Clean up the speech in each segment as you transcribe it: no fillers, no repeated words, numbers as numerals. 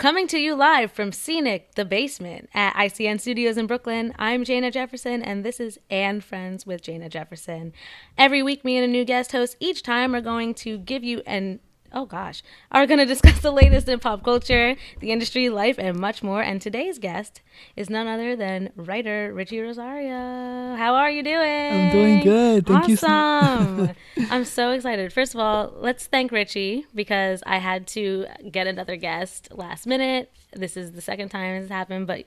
Coming to you live from scenic The Basement at ICN Studios in Brooklyn, I'm Jana Jefferson, and this is And Friends with Jana Jefferson. Every week, me and a new guest host each time are going to give you are going to discuss the latest in pop culture, the industry, life, and much more. And today's guest is none other than writer Richy Rosario. How are you I'm doing doing? good. Thank you. Awesome. I'm so excited. First of all, let's thank Richy because I had to get another guest last minute. This is the second time this happened, but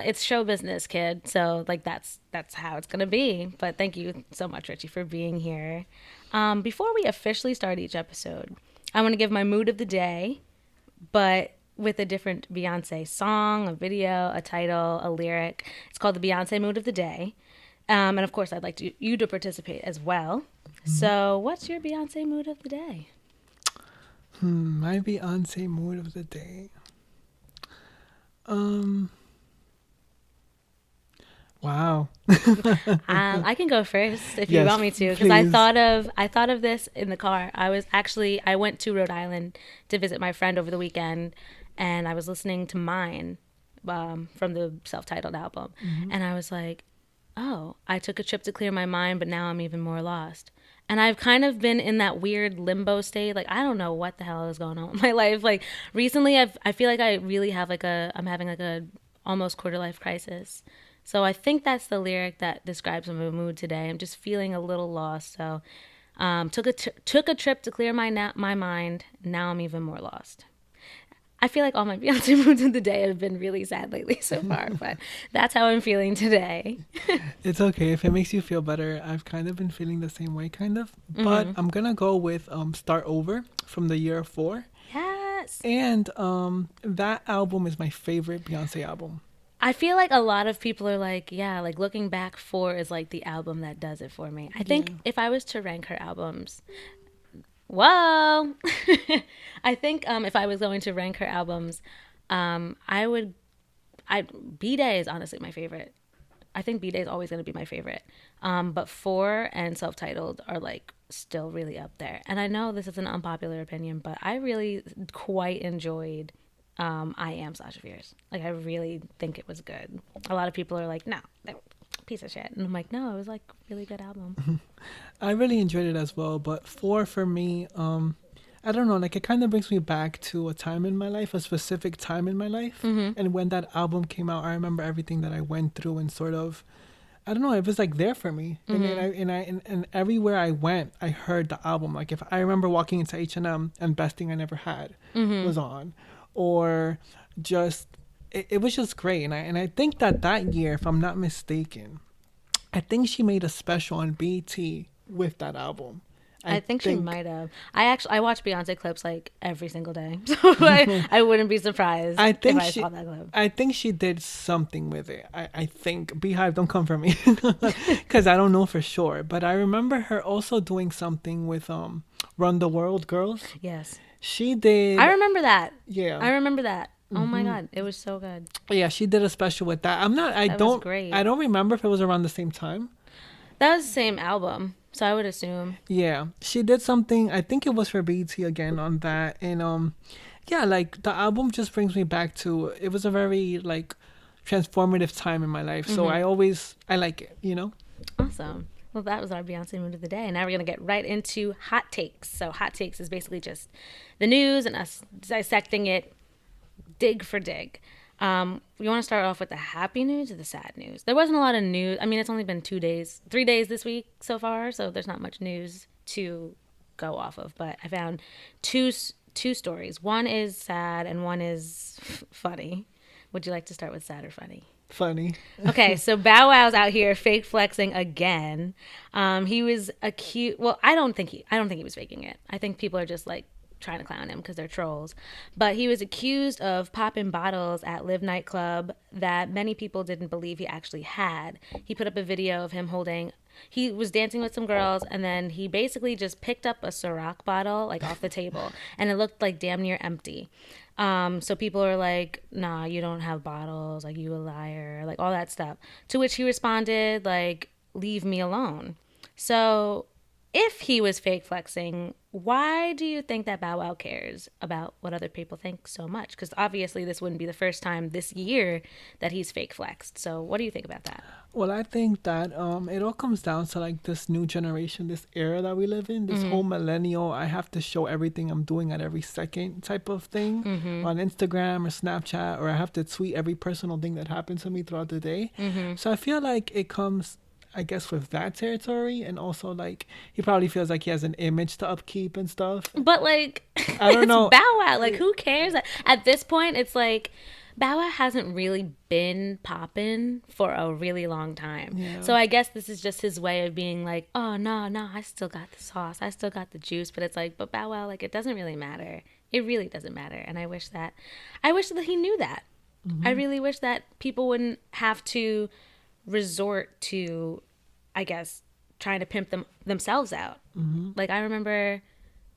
it's show business, kid. So like that's how it's gonna be. But thank you so much, Richy, for being here. Before we officially start each episode, I want to give my mood of the day, but with a different Beyonce song, a video, a title, a lyric. It's called the Beyonce Mood of the Day. And of course, I'd like you to participate as well. So, what's your Beyonce mood of the day? My Beyonce mood of the day. Um. Wow. I can go first if you Yes, want me to, because please. I thought of this in the car. I went to Rhode Island to visit my friend over the weekend, and I was listening to Mine, from the self-titled album, Hmm. and I was like, oh, I took a trip to clear my mind, but now I'm even more lost. And I've kind of been in that weird limbo state. Like, I don't know what the hell is going on with my life. Like, recently, I feel like I really have I'm having like a almost quarter life crisis. So I think that's the lyric that describes my mood today. I'm just feeling a little lost. So took a trip to clear my mind. Now I'm even more lost. I feel like all my Beyonce moods of the day have been really sad lately so far, but that's how I'm feeling today. It's okay if it makes you feel better. I've kind of been feeling the same way, kind of. But Hmm. I'm gonna go with "Start Over" from the year four, Yes. and that album is my favorite Beyonce album. I feel like a lot of people are like, yeah, like looking back, four is like the album that does it for me. I Yeah. think if I was to rank her albums, whoa, I think if I was going to rank her albums, I would, I B Day is honestly my favorite. I think B Day is always going to be my favorite. But four and self titled are like still really up there. And I know this is an unpopular opinion, but I really quite enjoyed I Am Sasha Fierce. Like, I really think it was good. A lot of people are like, no, piece of shit. And I'm like, no, it was like a really good album. I really enjoyed it as well, but four for me, I don't know, like it kind of brings me back to a time in my life, a specific time in my life. Mm-hmm. And when that album came out, I remember everything that I went through and sort of, I don't know, it was like there for me. Mm-hmm. And everywhere I went, I heard the album. Like if I remember walking into H&M and Best Thing I Never Had Mm-hmm. was on, or just it was just great. And I think that year, if I'm not mistaken, I think she made a special on BT with that album. I I think she think might have. I watch Beyonce clips like every single day, so I wouldn't be surprised I if think I she saw that clip. I think she did something with it. I think Beehive, don't come for me because I don't know for sure. But I remember her also doing something with Run the World Girls. Yes, She I did, remember that. yeah. I remember that. Oh my Hmm. god, it was so good. Yeah, she did a special with that. I'm not. I That was don't. I great. don't remember if it was around the same time. That was the same album, so I would assume. Yeah, she did something. I think it was for BT again on that, and yeah, like the album just brings me back to. It was a very like transformative time in my life, so Hmm. I like it. You know. Awesome. Well, that was our Beyonce mood of the day. Now we're gonna get right into hot takes. So hot takes is basically just the news and us dissecting it dig for dig. We want to start off with the happy news or the sad news. There wasn't a lot of news. I mean, it's only been 2 days, 3 days this week so far, so there's not much news to go off of. But I found two stories. One is sad and one is funny. Would you like to start with sad or funny? Funny. Okay, so Bow Wow's out here fake flexing again. He was accused. Well, I don't think he was faking it. I think people are just like trying to clown him because they're trolls. But he was accused of popping bottles at Live nightclub that many people didn't believe he actually had. He put up a video of him holding. He was dancing with some girls, and then he basically just picked up a Ciroc bottle like off the table, and it looked like damn near empty. So people are like, nah, you don't have bottles, like you a liar, like all that stuff. To which he responded, like, leave me alone. So if he was fake flexing, why do you think that Bow Wow cares about what other people think so much? Because obviously, this wouldn't be the first time this year that he's fake flexed. So, what do you think about that? Well, I think that it all comes down to like this new generation, this era that we live in, this whole Mm-hmm. millennial. I have to show everything I'm doing at every second type of thing Mm-hmm. on Instagram or Snapchat, or I have to tweet every personal thing that happens to me throughout the day. Mm-hmm. So I feel like it comes, I guess, with that territory, and also like he probably feels like he has an image to upkeep and stuff. But like, I don't it's know. Bow Wow. Like, who cares? At this point, it's like Bow Wow hasn't really been popping for a really long time. Yeah. So I guess this is just his way of being like, oh no, no, I still got the sauce, I still got the juice. But it's like, but Bow Wow, like, it doesn't really matter. It really doesn't matter. And I wish that he knew that. I really wish that people wouldn't have to resort to, I guess, trying to pimp themselves out. Like I remember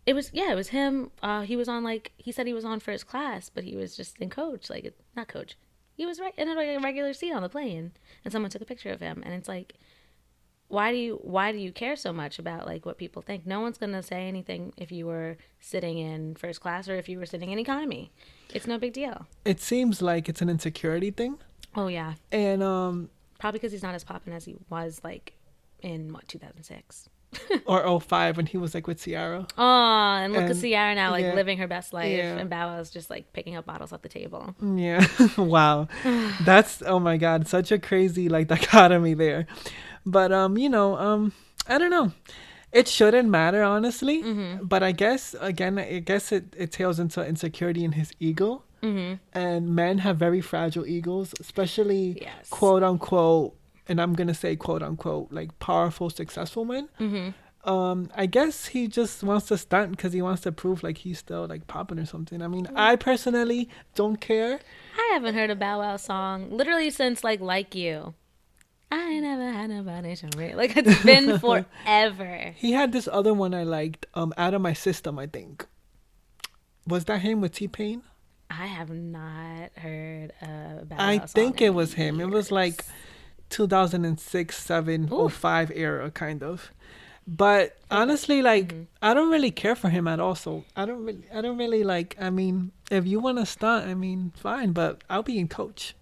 it was him. He was on like he said he was on first class, but he was just in coach, like not coach. He was right in a regular seat on the plane, and someone took a picture of him, and it's like, why do you care so much about like what people think? No one's gonna say anything if you were sitting in first class or if you were sitting in economy. It's no big deal. It seems like it's an insecurity thing, Oh yeah, and probably because he's not as poppin' as he was like in what 2006. or '05 when he was like with Ciara. Oh, and look at And Ciara now, like yeah, living her best life, yeah. and Bow Wow's just like picking up bottles off the table. Yeah. Wow. That's, oh my God, such a crazy like dichotomy there. But I don't know. It shouldn't matter, honestly. Mm-hmm. But I guess again, I guess it tails into insecurity in his ego. Mm-hmm. And men have very fragile egos, especially Yes. quote unquote, and I'm gonna say quote unquote, like powerful, successful men. Mm-hmm. I guess he just wants to stunt because he wants to prove like he's still like popping or something. I mean, I personally don't care. I haven't heard a Bow Wow song literally since like You. I ain't never had nobody show me. Like it's been forever. He had this other one I liked, Out of My System, I think. Was that him with T-Pain? I have not heard a Bow I Wow song think it in was him. It was like years. 2006, 7, Ooh. 05 era, kind of. But honestly, like, I don't really care for him at all. So I don't really like, I mean, if you want to stunt, I mean, fine, but I'll be in coach.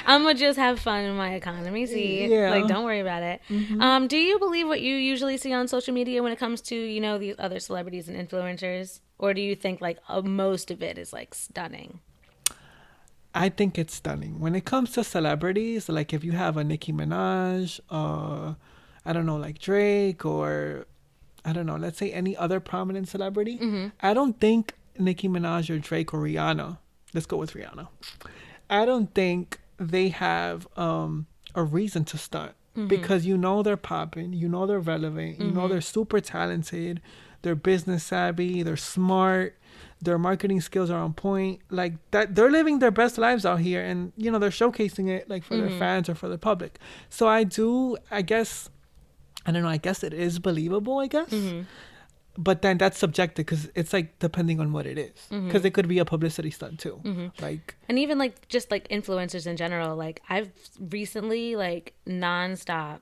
I'm gonna just have fun in my economy seat. Yeah. Like, don't worry about it. Do you believe what you usually see on social media when it comes to these other celebrities and influencers, or do you think like most of it is like stunning? I think it's stunning. When it comes to celebrities, like if you have a Nicki Minaj, I don't know, like Drake, or I don't know, let's say any other prominent celebrity, I don't think Nicki Minaj or Drake or Rihanna, let's go with Rihanna, I don't think they have a reason to stunt because they're popping, they're relevant, they're super talented, they're business savvy, they're smart, their marketing skills are on point, like that they're living their best lives out here, and they're showcasing it like for their fans or for the public. So I guess, I don't know, I guess it is believable, I guess. But then that's subjective because it's like depending on what it is, because it could be a publicity stunt too. Like, And even like just like influencers in general, like I've recently like nonstop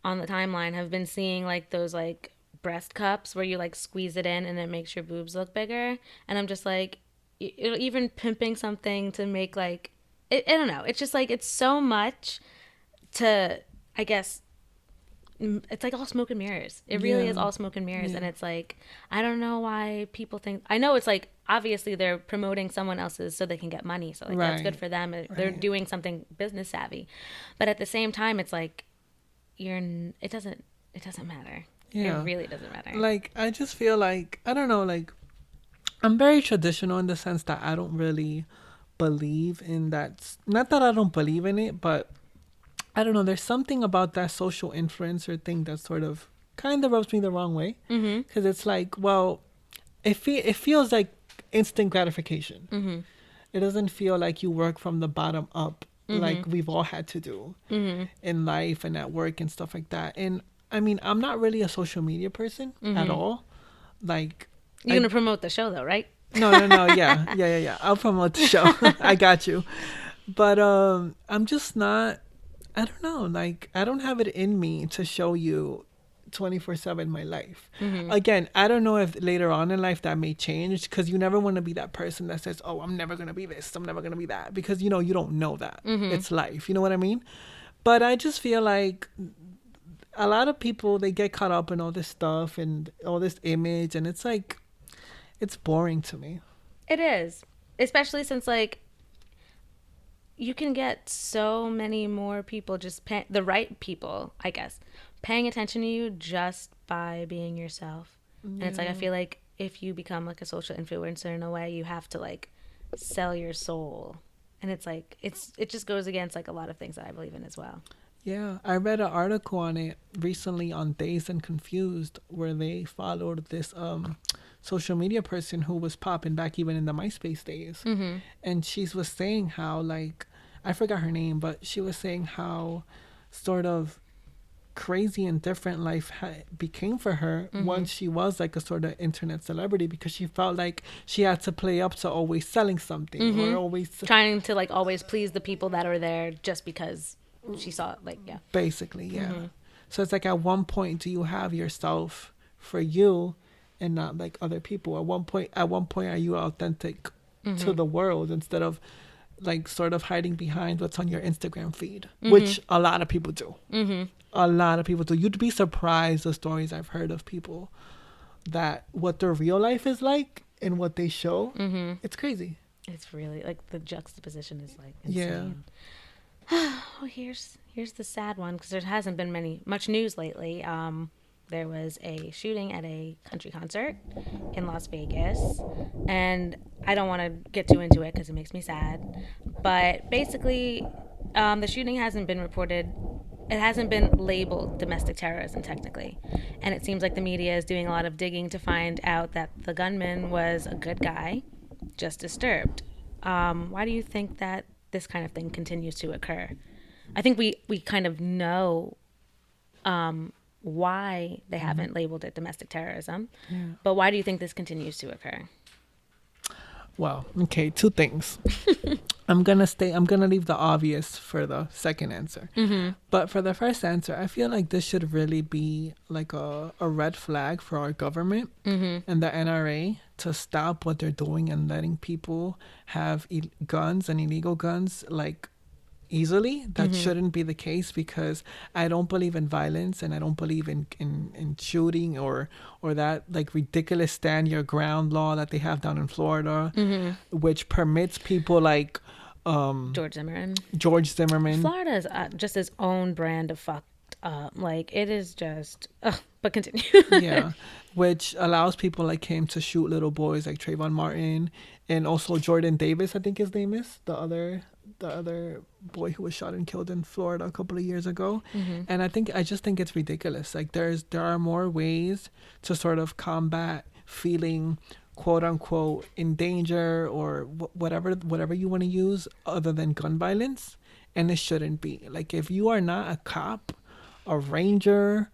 on the timeline have been seeing like those like breast cups where you like squeeze it in and it makes your boobs look bigger, and I'm just like, even pimping something to make like I don't know, it's just like it's so much to, I guess, it's like all smoke and mirrors. It really is all smoke and mirrors. Yeah. And it's like, I don't know why people think, I know it's like, obviously they're promoting someone else's so they can get money. So like that's good for them. They're doing something business savvy. But at the same time, it's like, it doesn't matter. Yeah. It really doesn't matter. Like, I just feel like, I don't know, like, I'm very traditional in the sense that I don't really believe in that. Not that I don't believe in it, but I don't know. There's something about that social influencer thing that sort of kind of rubs me the wrong way. Because it's like, well, it feels like instant gratification. It doesn't feel like you work from the bottom up, like we've all had to do in life and at work and stuff like that. And I mean, I'm not really a social media person at all. Like, You're going to promote the show though, right? No. Yeah. I'll promote the show. I got you. But I'm just not. I don't know. Like, I don't have it in me to show you 24/7 my life. Mm-hmm. Again, I don't know if later on in life that may change, because you never want to be that person that says, oh, I'm never going to be this, I'm never going to be that, because you know you don't know that. Mm-hmm. It's life, you know what I mean? But I just feel like a lot of people, they get caught up in all this stuff and all this image, and it's like, it's boring to me. It is, especially since like you can get so many more people the right people, I guess, paying attention to you just by being yourself. And it's like I feel like if you become like a social influencer in a way, you have to like sell your soul. And it's like it just goes against like a lot of things that I believe in as well. Yeah, I read an article on it recently on Dazed and Confused, where they followed this social media person who was popping back even in the MySpace days. Mm-hmm. And she was saying how, like, I forgot her name, but she was saying how sort of crazy and different life became for her once she was like a sort of internet celebrity, because she felt like she had to play up to always selling something or always Trying to like always please the people that are there just because she saw it, like, yeah. basically, yeah. So it's like, at one point, do you have yourself for you and not like other people? At one point, are you authentic to the world, instead of like sort of hiding behind what's on your Instagram feed, which a lot of people do. A lot of people do. You'd be surprised the stories I've heard of people that what their real life is like and what they show. It's crazy. It's really like the juxtaposition is like Yeah. insane. Oh, here's the sad one, because there hasn't been much news lately. There was a shooting at a country concert in Las Vegas, and I don't want to get too into it because it makes me sad. But basically, the shooting hasn't been reported. It hasn't been labeled domestic terrorism technically, and it seems like the media is doing a lot of digging to find out that the gunman was a good guy, just disturbed. Why do you think that this kind of thing continues to occur? I think we kind of know why they haven't labeled it domestic terrorism, but why do you think this continues to occur? Well, okay, two things. I'm gonna leave the obvious for the second answer. But for the first answer, I feel like this should really be like a red flag for our government and the NRA to stop what they're doing and letting people have guns and illegal guns like easily. That shouldn't be the case, because I don't believe in violence, and I don't believe in shooting or that like ridiculous stand your ground law that they have down in Florida, which permits people like George Zimmerman. Florida is just its own brand of fucked up. Like, it is just but continue. Yeah, which allows people like him to shoot little boys like Trayvon Martin, and also Jordan Davis, I think his name is, the other boy who was shot and killed in Florida a couple of years ago. And I just think it's ridiculous. Like, there are more ways to sort of combat feeling quote unquote in danger or whatever you want to use other than gun violence, and it shouldn't be. Like, if you are not a cop, a ranger,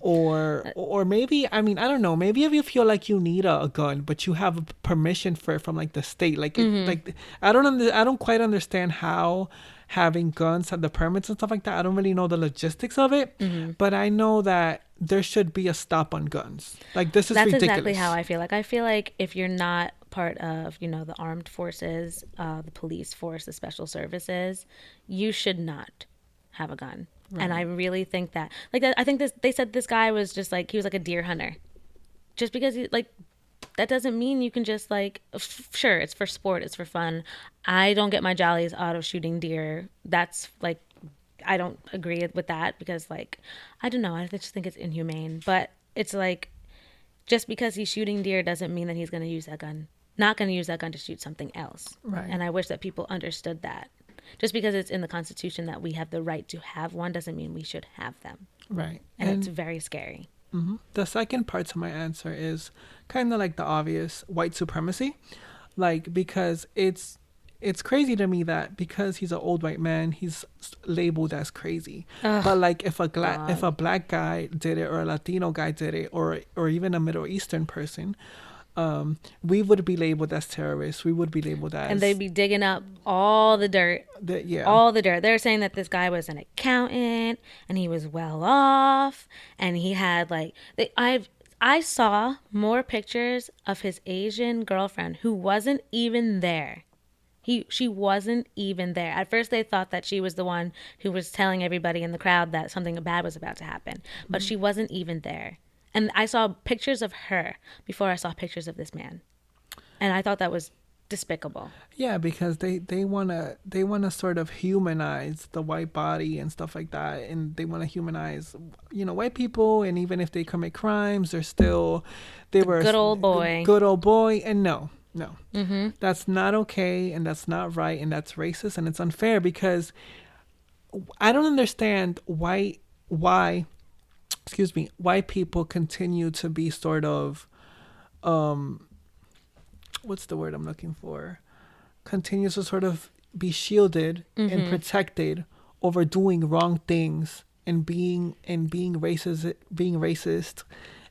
or maybe, I mean, I don't know, maybe if you feel like you need a gun but you have permission for it from like the state, like like I don't quite understand how having guns have the permits and stuff like that. I don't really know the logistics of it, but I know that there should be a stop on guns. Like, this is That's ridiculous. exactly how I feel. Like, I feel like if you're not part of, the armed forces, the police force, the special services, you should not have a gun. Right. And I really think that, like, I think they said this guy was just like, he was like a deer hunter. Just because that doesn't mean you can just like, sure, it's for sport, it's for fun. I don't get my jollies out of shooting deer. That's like, I don't agree with that, because like, I don't know, I just think it's inhumane. But it's like, just because he's shooting deer doesn't mean that he's going to use that gun. Not going to use that gun to shoot something else. Right. And I wish that people understood that. Just because it's in the Constitution that we have the right to have one doesn't mean we should have them. Right. And it's very scary. The second part to my answer is kind of like the obvious: white supremacy. Like, because it's crazy to me that because he's an old white man, he's labeled as crazy. But like, if a black guy did it, or a Latino guy did it, or even a Middle Eastern person, we would be labeled as terrorists. We would be labeled as... And they'd be digging up all the dirt. Yeah. All the dirt. They're saying that this guy was an accountant and he was well off and he had like I saw more pictures of his Asian girlfriend who wasn't even there. She wasn't even there. At first they thought that she was the one who was telling everybody in the crowd that something bad was about to happen, but she wasn't even there. And I saw pictures of her before I saw pictures of this man. And I thought that was despicable. Yeah, because they wanna sort of humanize the white body and stuff like that, and they wanna humanize, white people, and even if they commit crimes, they're still they were Good old boy. good old boy, and no, no, Mm-hmm. that's not okay, and that's not right, and that's racist, and it's unfair because I don't understand why excuse me, white people continue to be sort of um what's the word I'm looking for? Continues to sort of be shielded and protected over doing wrong things and being racist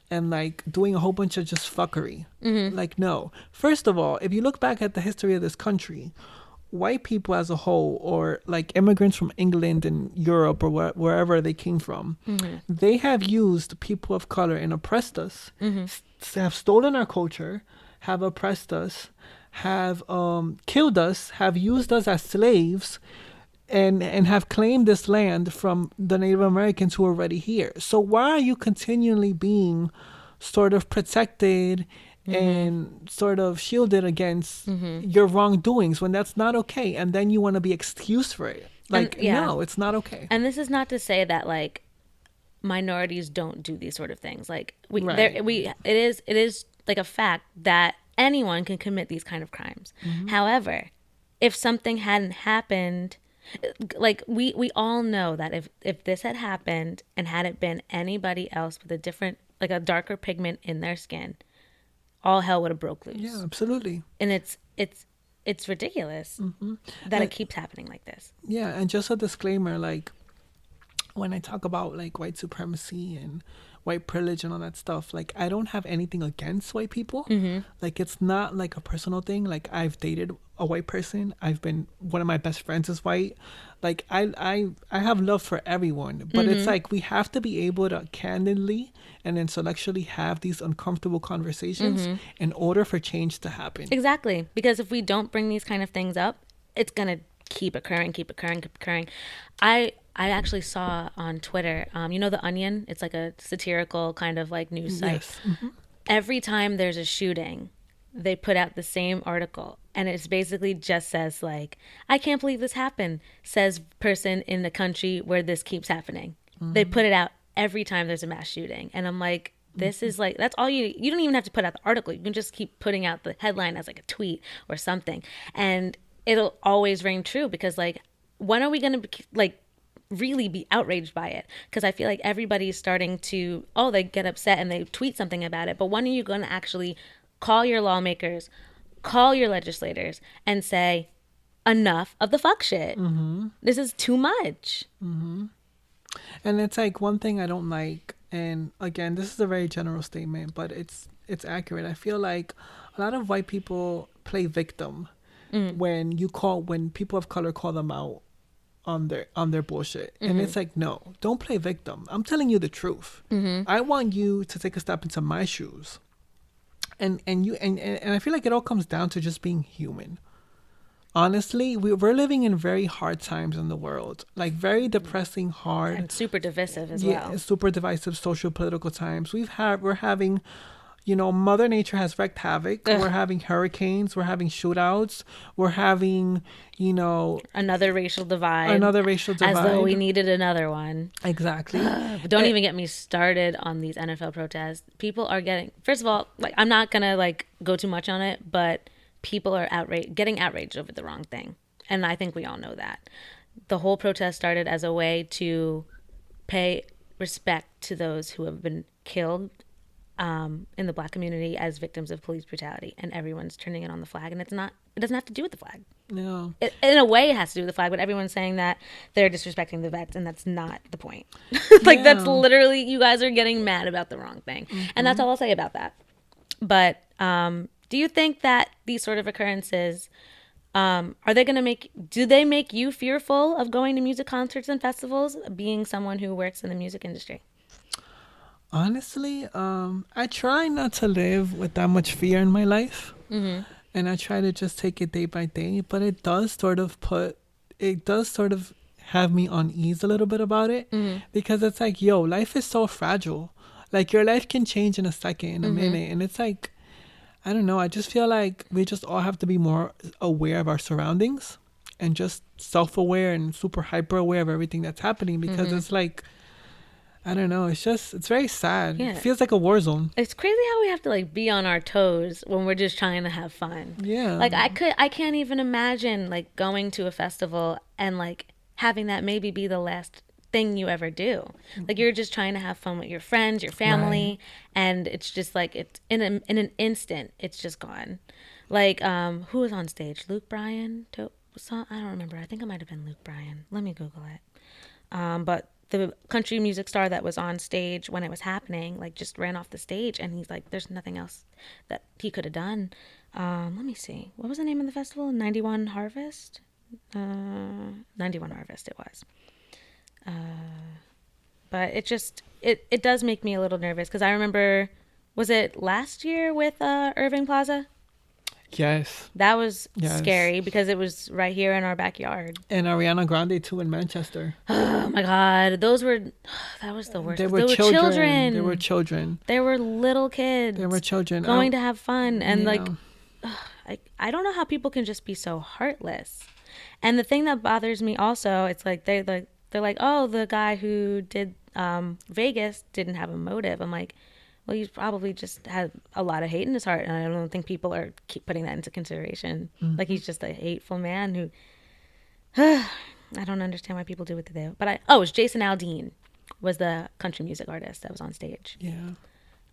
and like doing a whole bunch of just fuckery. Like no. First of all, if you look back at the history of this country, white people as a whole, or like immigrants from England and Europe or wherever they came from, they have used people of color and oppressed us, have stolen our culture, have oppressed us, have killed us, have used us as slaves, and have claimed this land from the Native Americans who are already here. So why are you continually being sort of protected and sort of shielded against your wrongdoings when that's not okay? And then you want to be excused for it. Like, no, it's not okay. And this is not to say that like minorities don't do these sort of things. Like it is like a fact that anyone can commit these kind of crimes. However, if something hadn't happened, like we all know that if this had happened and had it been anybody else with a different, like a darker pigment in their skin, all hell would have broke loose. Yeah, absolutely. And it's ridiculous that it keeps happening like this. Yeah, and just a disclaimer, like when I talk about like white supremacy and white privilege and all that stuff, like I don't have anything against white people. Like it's not like a personal thing. Like I've dated a white person. I've been, one of my best friends is white. Like I have love for everyone, but it's like we have to be able to candidly and intellectually have these uncomfortable conversations in order for change to happen. Exactly, because if we don't bring these kind of things up, it's gonna keep occurring. I actually saw on Twitter, The Onion? It's like a satirical kind of like news site. Yes. Every time there's a shooting, they put out the same article. And it's basically just says like, I can't believe this happened, says person in the country where this keeps happening. They put it out every time there's a mass shooting. And I'm like, this is like, that's all you don't even have to put out the article. You can just keep putting out the headline as like a tweet or something. And it'll always ring true because like, when are we going to like really be outraged by it? Because I feel like everybody's starting to, they get upset and they tweet something about it. But when are you going to actually call your lawmakers, call your legislators and say, enough of the fuck shit. This is too much. And it's like one thing I don't like, and again, this is a very general statement, but it's accurate. I feel like a lot of white people play victim when people of color call them out on their bullshit. And it's like, no, don't play victim. I'm telling you the truth. I want you to take a step into my shoes. And I feel like it all comes down to just being human. Honestly, we're living in very hard times in the world, like very depressing, hard, and super divisive as well. Super divisive social political times. We're having, Mother Nature has wreaked havoc. We're having hurricanes. We're having shootouts. We're having, another racial divide. As though we needed another one. Exactly. But don't even get me started on these NFL protests. People are first of all, like I'm not gonna like go too much on it, but people are getting outraged over the wrong thing. And I think we all know that. The whole protest started as a way to pay respect to those who have been killed in the Black community as victims of police brutality. And everyone's turning it on the flag. And it doesn't have to do with the flag. No. In a way, it has to do with the flag, but everyone's saying that they're disrespecting the vets, and that's not the point. That's literally, you guys are getting mad about the wrong thing. And that's all I'll say about that. But do you think that these sort of occurrences Are they gonna do they make you fearful of going to music concerts and festivals, being someone who works in the music industry? Honestly, I try not to live with that much fear in my life, Mm-hmm. and I try to just take it day by day. But it does sort of have me unease a little bit about it, Mm-hmm. because it's like, yo, life is so fragile. Like your life can change in a second, in a Mm-hmm. minute, and it's like, I don't know. I just feel like we just all have to be more aware of our surroundings, and just self-aware and super hyper aware of everything that's happening, because Mm-hmm. it's like, I don't know. It's very sad. It Yeah. feels like a war zone. It's crazy how we have to like be on our toes when we're just trying to have fun. Yeah. Like I can't even imagine like going to a festival and like having that maybe be the last thing you ever do. Like you're just trying to have fun with your friends, your Right. family, and it's just like it's in an instant it's just gone. Like who was on stage? Luke Bryan? I don't remember. I think it might have been Luke Bryan. Let me Google it. But the country music star that was on stage when it was happening, like, just ran off the stage, and he's like, "There's nothing else that he could have done." Let me see. What was the name of the festival? 91 Harvest. 91 Harvest. It was. But it does make me a little nervous because I remember, was it last year with Irving Plaza? Yes. That was Yes. scary because it was right here in our backyard. And Ariana Grande too in Manchester. Oh my God, that was the worst They because were they were children. They were children. children. They were little They were kids children. going to have fun, and like Yeah. I don't know how people can just be so heartless. And the thing that bothers me also, it's like they're like, oh, the guy who did Vegas didn't have a motive. I'm like, well, he's probably just had a lot of hate in his heart, and I don't think people are keep putting that into consideration. Like Mm-hmm. he's just a hateful man who I don't understand why people do what they do. But it was Jason Aldean was the country music artist that was on stage. Yeah.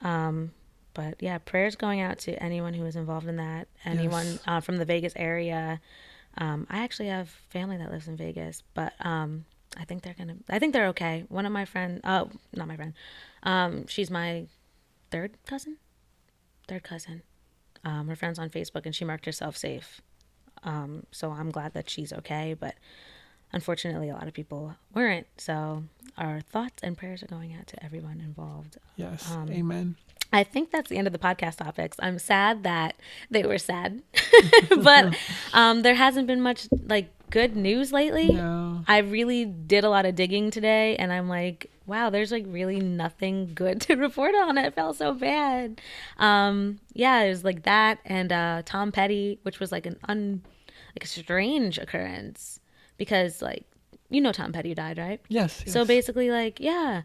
Um, but yeah, prayers going out to anyone who was involved in that. Anyone Yes. from the Vegas area. I actually have family that lives in Vegas, but I think they're okay. One of my friend, oh, not my friend, she's my third cousin, third cousin. Her friend's on Facebook, and she marked herself safe. So I'm glad that she's okay, but unfortunately, a lot of people weren't. So our thoughts and prayers are going out to everyone involved. Yes. Um, Amen. I think that's the end of the podcast topics. I'm sad that they were sad, but there hasn't been much like good news lately. No. I really did a lot of digging today, and I'm like, wow, there's like really nothing good to report on. It felt so bad. Yeah, it was like that, and Tom Petty, which was like like a strange occurrence because like Tom Petty died, right? Yes. So Yes. basically, like, yeah,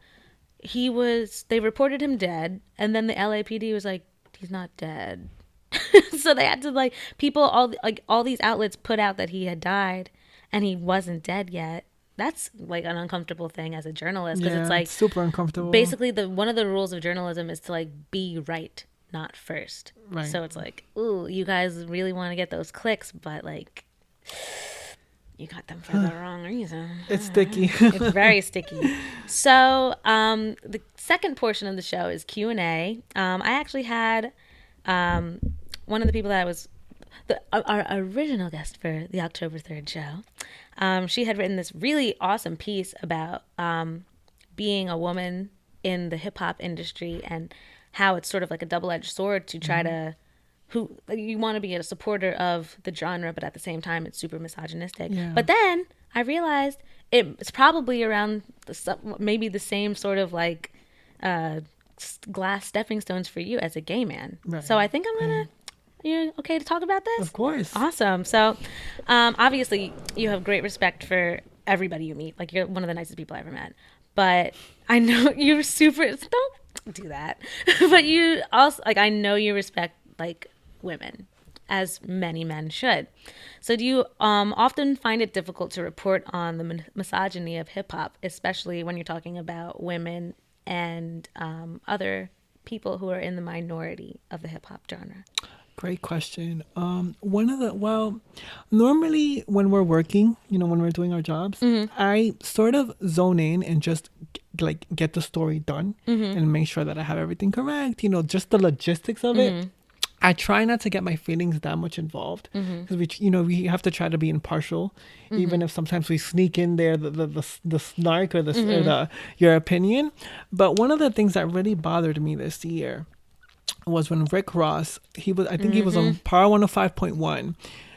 they reported him dead, and then the LAPD was like, he's not dead. So they had to like all these outlets put out that he had died, and he wasn't dead yet. That's like an uncomfortable thing as a journalist because it's Yeah. It's like super uncomfortable. basically the one of the rules of journalism is to like be right, not first. Right. So it's like, ooh, you guys really want to get those clicks, but like you got them for the wrong reason. It's sticky. It's very sticky. So the second portion of the show is Q&A. I actually had one of the people that was our original guest for the October 3rd show. She had written this really awesome piece about being a woman in the hip hop industry and how it's sort of like a double-edged sword to try to who you want to be a supporter of the genre, but at the same time it's super misogynistic. Yeah. But then I realized it's probably around maybe the same sort of like glass stepping stones for you as a gay man. Right. So I think I'm gonna. You okay to talk about this? Of course. Awesome. So, obviously, you have great respect for everybody you meet. Like, you're one of the nicest people I ever met. But I know you're super. Don't do that. But you also like. I know you respect like women, as many men should. So, do you often find it difficult to report on the misogyny of hip hop, especially when you're talking about women and other people who are in the minority of the hip hop genre? Great question. Normally when we're working, when we're doing our jobs, I sort of zone in and just like get the story done and make sure that I have everything correct, just the logistics of it. I try not to get my feelings that much involved because we have to try to be impartial, even if sometimes we sneak in there the snark or the your opinion. But one of the things that really bothered me this year was when Rick Ross, I think he was on Power 105.1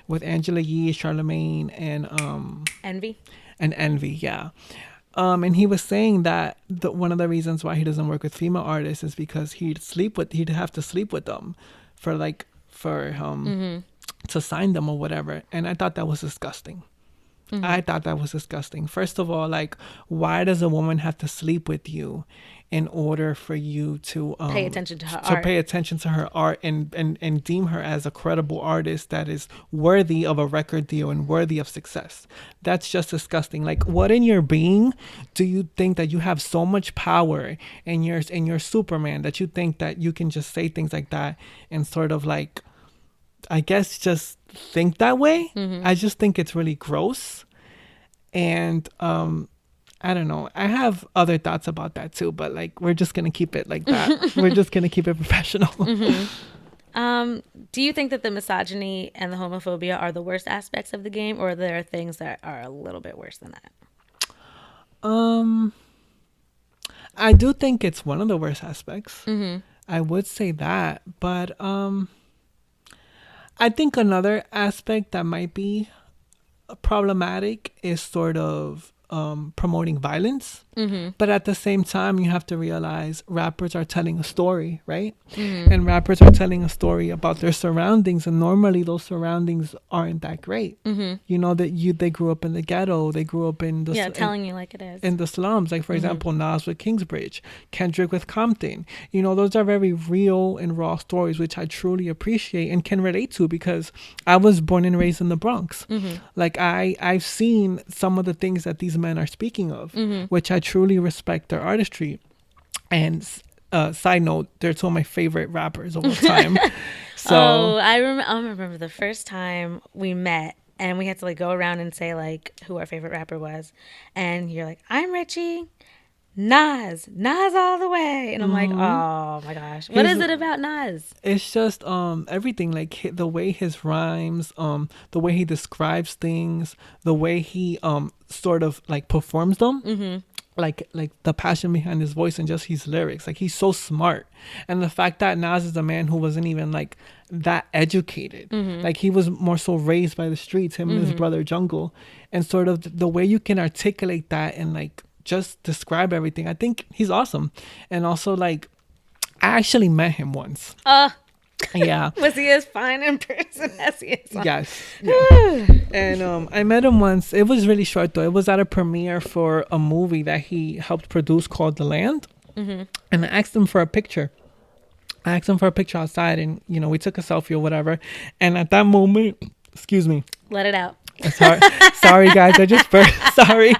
with Angela Yee, Charlemagne, Envy. and Envy, yeah. And he was saying that one of the reasons why he doesn't work with female artists is because he'd have to sleep with them for to sign them or whatever. And I thought that was disgusting. I thought that was disgusting. First of all, like, why does a woman have to sleep with you in order for you to Pay attention to her art. pay attention to her art and deem her as a credible artist that is worthy of a record deal and worthy of success? That's just disgusting. Like, what in your being do you think that you have so much power and you're Superman that you think that you can just say things like that and sort of like, I guess, just think that way? I just think it's really gross. And I don't know. I have other thoughts about that too, but like, we're just gonna keep it like that. We're just gonna keep it professional. Do you think that the misogyny and the homophobia are the worst aspects of the game, or there are things that are a little bit worse than that? I do think it's one of the worst aspects. I would say that, but I think another aspect that might be problematic is sort of promoting violence. But at the same time, you have to realize rappers are telling a story, right? And rappers are telling a story about their surroundings, and normally those surroundings aren't that great. You know, that they grew up in the ghetto, they grew up in the telling you like it is, in the slums. Like, for example, Nas with Kingsbridge, Kendrick with Compton. You know, those are very real and raw stories, which I truly appreciate and can relate to, because I was born and raised in the Bronx. Like, I've seen some of the things that these men are speaking of, which I truly respect their artistry. And side note, they're two of my favorite rappers of all time. So I remember the first time we met and we had to like go around and say like who our favorite rapper was, and you're like, I'm Richy, Nas all the way, and I'm like, oh my gosh, what is it about Nas? It's just everything, like the way his rhymes, the way he describes things, the way he sort of like performs them. Like the passion behind his voice and just his lyrics. Like, he's so smart. And the fact that Nas is a man who wasn't even like that educated. Like, he was more so raised by the streets, him and his brother Jungle. And sort of the way you can articulate that and like just describe everything, I think he's awesome. And also, like, I actually met him once. Yeah. Was he as fine in person as he is on? Yes. Yeah. And I met him once. It was really short though. It was at a premiere for a movie that he helped produce called The Land. And I asked him for a picture. Outside, and you know, we took a selfie or whatever. And at that moment, excuse me. Let it out. Sorry guys, I just burped. Sorry.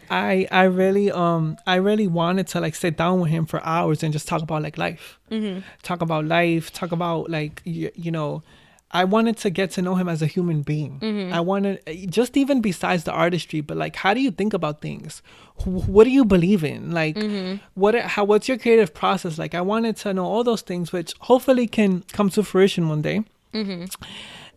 I really wanted to like sit down with him for hours and just talk about like life. Talk about like you know, I wanted to get to know him as a human being. I wanted, just even besides the artistry, but like, how do you think about things? What do you believe in? Like, what's your creative process? Like, I wanted to know all those things, which hopefully can come to fruition one day.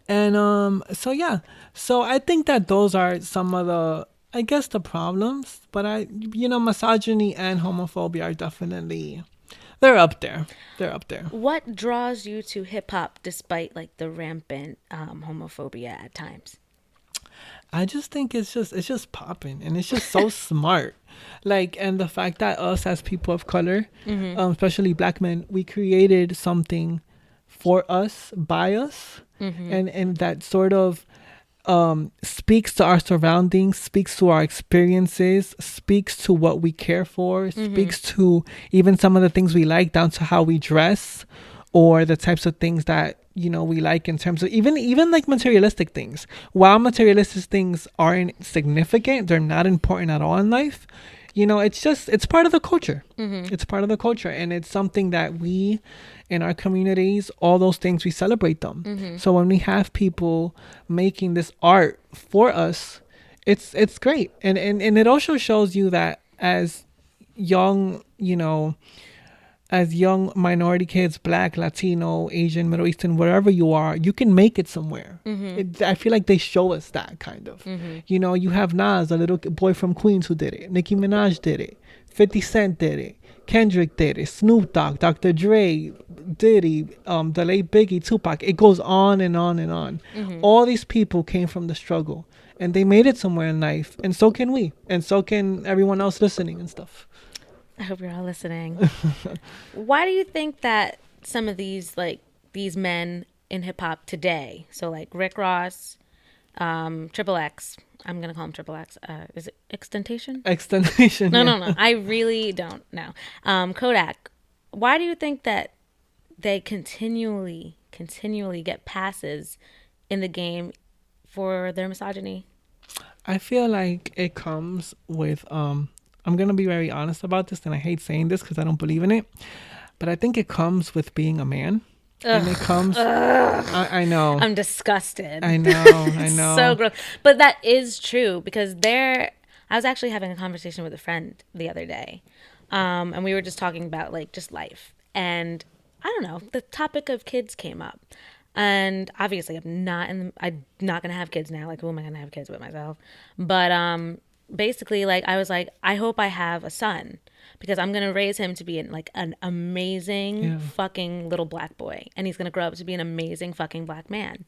And so yeah, so I think that those are some of the, I guess, the problems. But misogyny and homophobia are definitely, they're up there. What draws you to hip hop despite like the rampant homophobia at times? I just think it's just popping, and it's just so smart. Like, and the fact that us as people of color, especially black men, we created something for us, by us, and that sort of speaks to our surroundings, speaks to our experiences, speaks to what we care for, speaks to even some of the things we like, down to how we dress, or the types of things that, you know, we like in terms of even like materialistic things. While materialistic things aren't significant, they're not important at all in life. You know, it's part of the culture. It's part of the culture, and it's something that we, in our communities, all those things, we celebrate them. So when we have people making this art for us, it's great, and it also shows you that as young, you know, as young minority kids, black, Latino, Asian, Middle Eastern, wherever you are, you can make it somewhere. I feel like they show us that kind of. You know, you have Nas, a little boy from Queens who did it. Nicki Minaj did it. 50 Cent did it. Kendrick did it. Snoop Dogg, Dr. Dre, Diddy, the late Biggie, Tupac. It goes on and on and on. All these people came from the struggle and they made it somewhere in life. And so can we. And so can everyone else listening and stuff. I hope you're all listening. Why do you think that some of these men in hip hop today, so like Rick Ross, Triple X, I'm gonna call him Triple X. Is it Extentation? Extentation. No, yeah. no. I really don't know. Kodak. Why do you think that they continually get passes in the game for their misogyny? I feel like it comes with I'm gonna be very honest about this, and I hate saying this because I don't believe in it, but I think it comes with being a man, and it comes. I know. I'm disgusted. I know. I know. So gross. But that is true because I was actually having a conversation with a friend the other day, and we were just talking about like just life, and I don't know, the topic of kids came up. And obviously I'm not gonna have kids now. Like, who am I gonna have kids with myself? But basically, like, I was like, I hope I have a son because I'm gonna raise him to be like an amazing fucking little black boy, and he's gonna grow up to be an amazing fucking black man.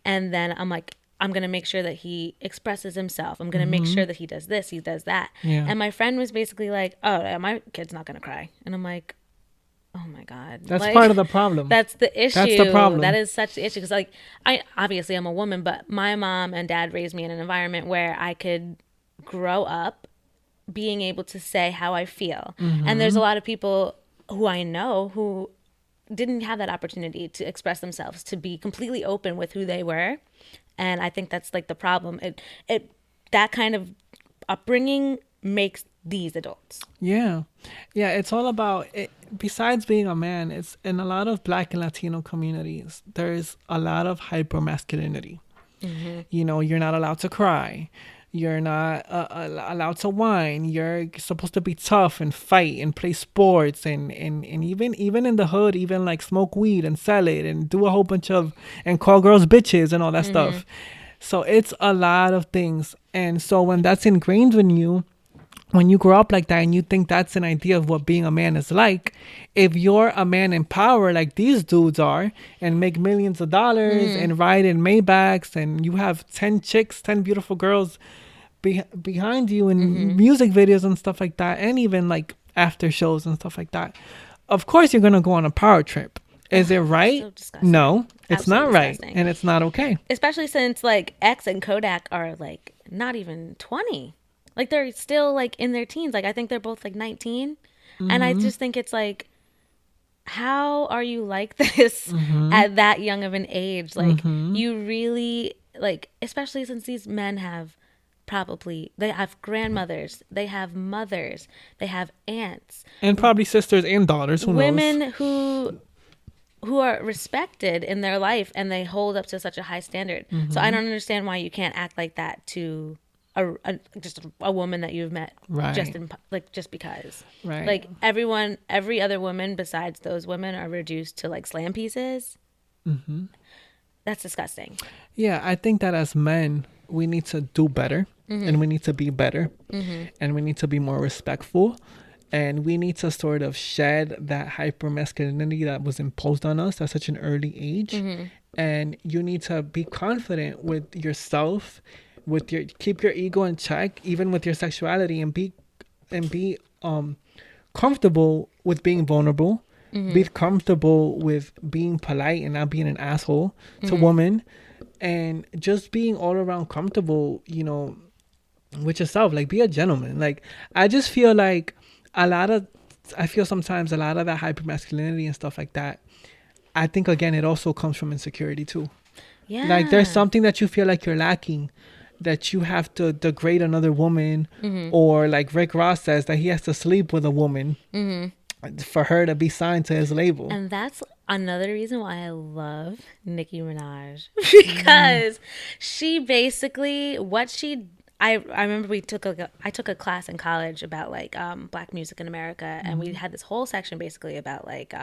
And then I'm like, I'm gonna make sure that he expresses himself. I'm gonna make sure that he does this, he does that. Yeah. And my friend was basically like, oh, yeah, my kid's not gonna cry. And I'm like, oh my God. That's like, part of the problem. That's the issue. That's the problem. That is such the issue. Because, like, obviously I'm a woman, but my mom and dad raised me in an environment where I could grow up being able to say how I feel. And there's a lot of people who I know who didn't have that opportunity to express themselves, to be completely open with who they were. And I think that's like the problem. That kind of upbringing makes these adults. Yeah. It's all about it. Besides being a man, it's in a lot of black and Latino communities, there's a lot of hyper masculinity. You know, you're not allowed to cry. You're not allowed to whine. You're supposed to be tough and fight and play sports and even in the hood, even like smoke weed and sell it and do a whole bunch of and call girls bitches and all that stuff. So it's a lot of things. And so when that's ingrained in you, when you grow up like that and you think that's an idea of what being a man is like, if you're a man in power like these dudes are and make millions of dollars and ride in Maybachs and you have 10 chicks, 10 beautiful girls behind you in music videos and stuff like that, and even like after shows and stuff like that, of course you're going to go on a power trip. Is it right? So no, it's Absolutely not right. disgusting. And it's not okay. Especially since like X and Kodak are like not even 20. Like they're still like in their teens. Like I think they're both like 19. And I just think it's like, how are you like this at that young of an age? Like you really like, especially since these men have they have grandmothers, they have mothers, they have aunts. And probably sisters and daughters, who women knows? who are respected in their life and they hold up to such a high standard. So I don't understand why you can't act like that to just a woman that you've met just because. Right. Like every other woman besides those women are reduced to like slam pieces. That's disgusting. Yeah, I think that as men, we need to do better and we need to be better and we need to be more respectful and we need to sort of shed that hyper masculinity that was imposed on us at such an early age. And you need to be confident with yourself, keep your ego in check, even with your sexuality, and be comfortable with being vulnerable. Be comfortable with being polite and not being an asshole to women, and just being all around comfortable, you know, with yourself. Like, be a gentleman. Like, I just feel like I feel sometimes a lot of that hypermasculinity and stuff like that, I think, again, it also comes from insecurity too. Yeah. Like, there's something that you feel like you're lacking, that you have to degrade another woman, or like Rick Ross says, that he has to sleep with a woman for her to be signed to his label. And that's another reason why I love Nicki Minaj, because she basically, I remember I took a class in college about like black music in America, and we had this whole section basically about like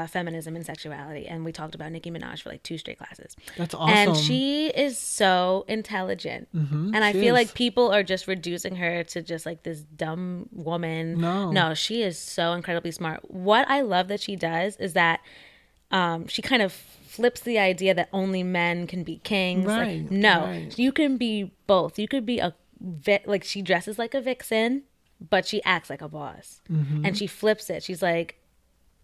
feminism and sexuality, and we talked about Nicki Minaj for like 2 straight classes. That's And awesome. she is so intelligent, and I She feel like is. people are just reducing her to just like this dumb woman. No. No, she is so incredibly smart. What I love that she does is that she kind of flips the idea that only men can be kings. Like, Right. no, Right. you can be both. You could be like she dresses like a vixen, but she acts like a boss, and she flips it. She's like,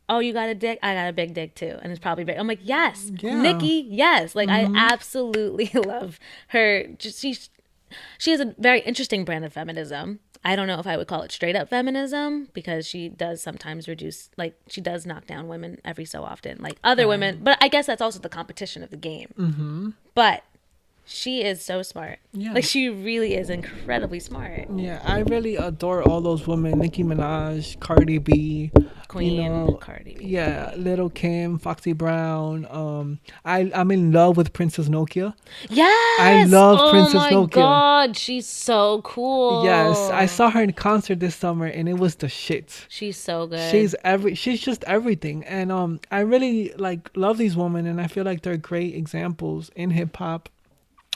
"Oh, you got a dick? I got a big dick too, and it's probably big." I'm like, "Yes, Yeah. Nikki, yes." Like, I absolutely love her. Just she has a very interesting brand of feminism. I don't know if I would call it straight up feminism because she does sometimes reduce, like, she does knock down women every so often, like other women. But I guess that's also the competition of the game. But she is so smart. Yeah. Like, she really is incredibly smart. Yeah, I really adore all those women. Nicki Minaj, Cardi B, you Queen know, Cardi B. yeah, Little Kim, Foxy Brown. I'm in love with Princess Nokia. I Yes! love Oh Princess my Nokia. god, she's so Yes, I cool. saw her in concert this summer and it was the shit. She's so good. She's just everything. And I really like love these women and I feel like they're great examples in hip hop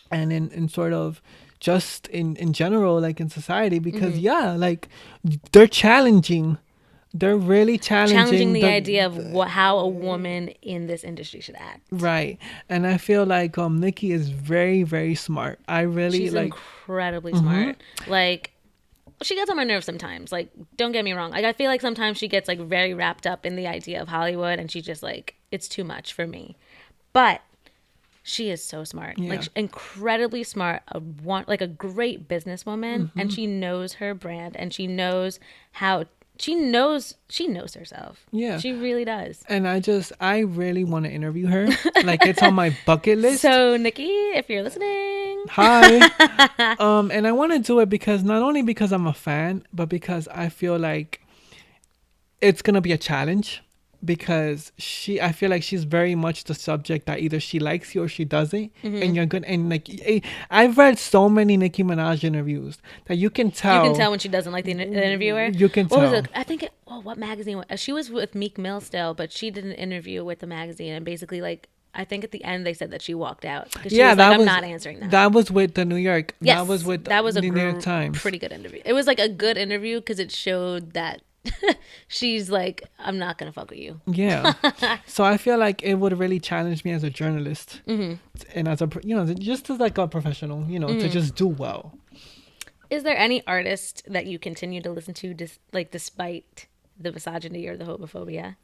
and in sort of just in general like in society because yeah, like they're challenging. They're really Challenging challenging the idea of how a woman in this industry should act. right. And I feel like Nikki is very very smart. I really She's like incredibly smart. Like, she gets on my nerves sometimes. Like, don't get me wrong. Like, I feel like sometimes she gets like very wrapped up in the idea of Hollywood, and she just like, it's too much for me. But she is so smart. yeah. Like, incredibly smart. Like a great businesswoman, and she knows her brand, and she knows how. She knows herself. Yeah. She really does. And I really want to interview her. Like it's on my bucket list. So, Nikki, if you're listening, Hi. And I want to do it because not only because I'm a fan, but because I feel like it's going to be a challenge because I feel like she's very much the subject that either she likes you or she doesn't. And you're good. And like, I've read so many Nicki Minaj interviews that you can you can tell. tell when she doesn't like the interviewer. You can What was tell. it? I think what magazine? She was with Meek Mill still, but she did an interview with the magazine, and basically, like, I think at the end they said that she walked out because she Yeah, was like, that "I'm was not answering that." that was with the New York. Yes, That was with that was a the New York Times. pretty good interview. It was like a good interview because it showed that she's like, "I'm not gonna fuck with you." Yeah. So I feel like it would really challenge me as a journalist and as a, just as like a professional, to just do well. Is there any artist that you continue to listen to, despite the misogyny or the homophobia?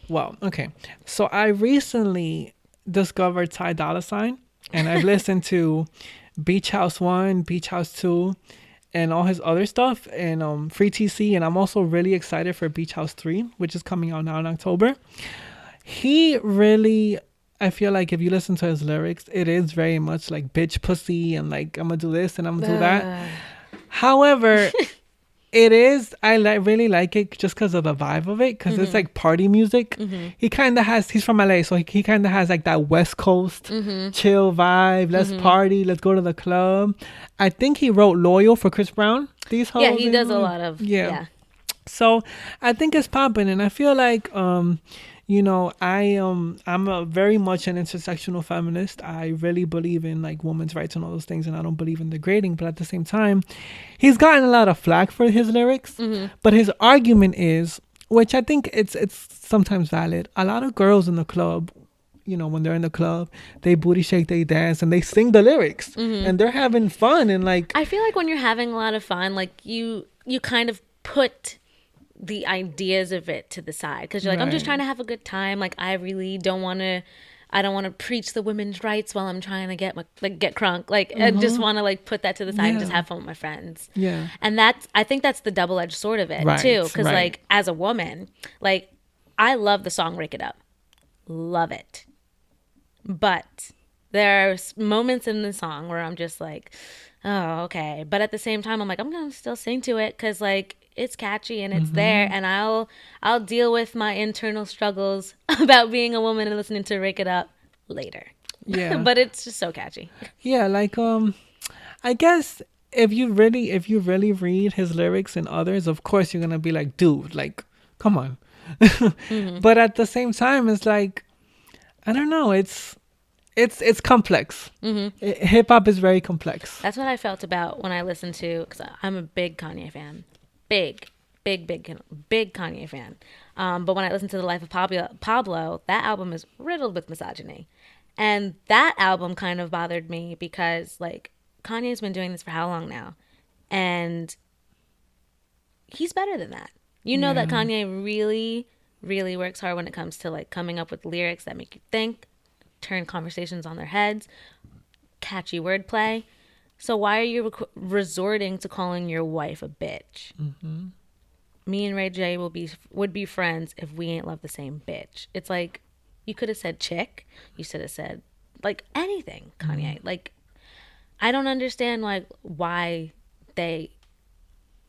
Well, okay. So I recently discovered Ty Dolla Sign and I've listened to Beach House 1, Beach House 2, and all his other stuff and Free TC. And I'm also really excited for Beach House 3, which is coming out now in October. He really, I feel like if you listen to his lyrics, it is very much like bitch pussy and like I'm gonna do this and I'm gonna do that. However, it is, really like it just because of the vibe of it, because it's like party music. He kind of has, he's from LA, so he kind of has like that West Coast chill vibe. Let's party, let's go to the club. I think he wrote Loyal for Chris Brown. These hoes. Yeah, he does a lot of Yeah. So I think it's popping, and I feel like I'm a very much an intersectional feminist. I really believe in like women's rights and all those things, and I don't believe in degrading. But at the same time, he's gotten a lot of flack for his lyrics. But his argument is, which I think it's sometimes valid. A lot of girls in the club, when they're in the club, they booty shake, they dance, and they sing the lyrics, and they're having fun. And like, I feel like when you're having a lot of fun, like you kind of put the ideas of it to the side because you're like, I'm just trying to have a good time. Like, I really don't want to. I don't want to preach the women's rights while I'm trying to get crunk. Like, I just want to like put that to the side and just have fun with my friends. Yeah. And I think that's the double-edged sword of it too. Because like as a woman, like I love the song "Rake It Up," love it, but there are moments in the song where I'm just like, oh, okay. But at the same time, I'm like, I'm gonna still sing to it because like it's catchy and it's there, and I'll deal with my internal struggles about being a woman and listening to "Rake It Up" later. Yeah. But it's just so catchy. Yeah, like I guess if you really read his lyrics and others, of course you're gonna be like, dude, like, come on. Hmm. But at the same time, it's like, I don't know. It's complex. Hmm. Hip hop is very complex. That's what I felt about when I listened to, because I'm a big Kanye fan. Big, big Kanye fan. But when I listened to The Life of Pablo, that album is riddled with misogyny. And that album kind of bothered me because, like, Kanye's been doing this for how long now? And he's better than that. You know that Yeah. Kanye really, really works hard when it comes to, like, coming up with lyrics that make you think, turn conversations on their heads, catchy wordplay. So why are you resorting to calling your wife a bitch? Mm-hmm. Me and Ray J would be friends if we ain't love the same bitch. It's like you could have said chick. You should have said like anything, Kanye. Like I don't understand like why they.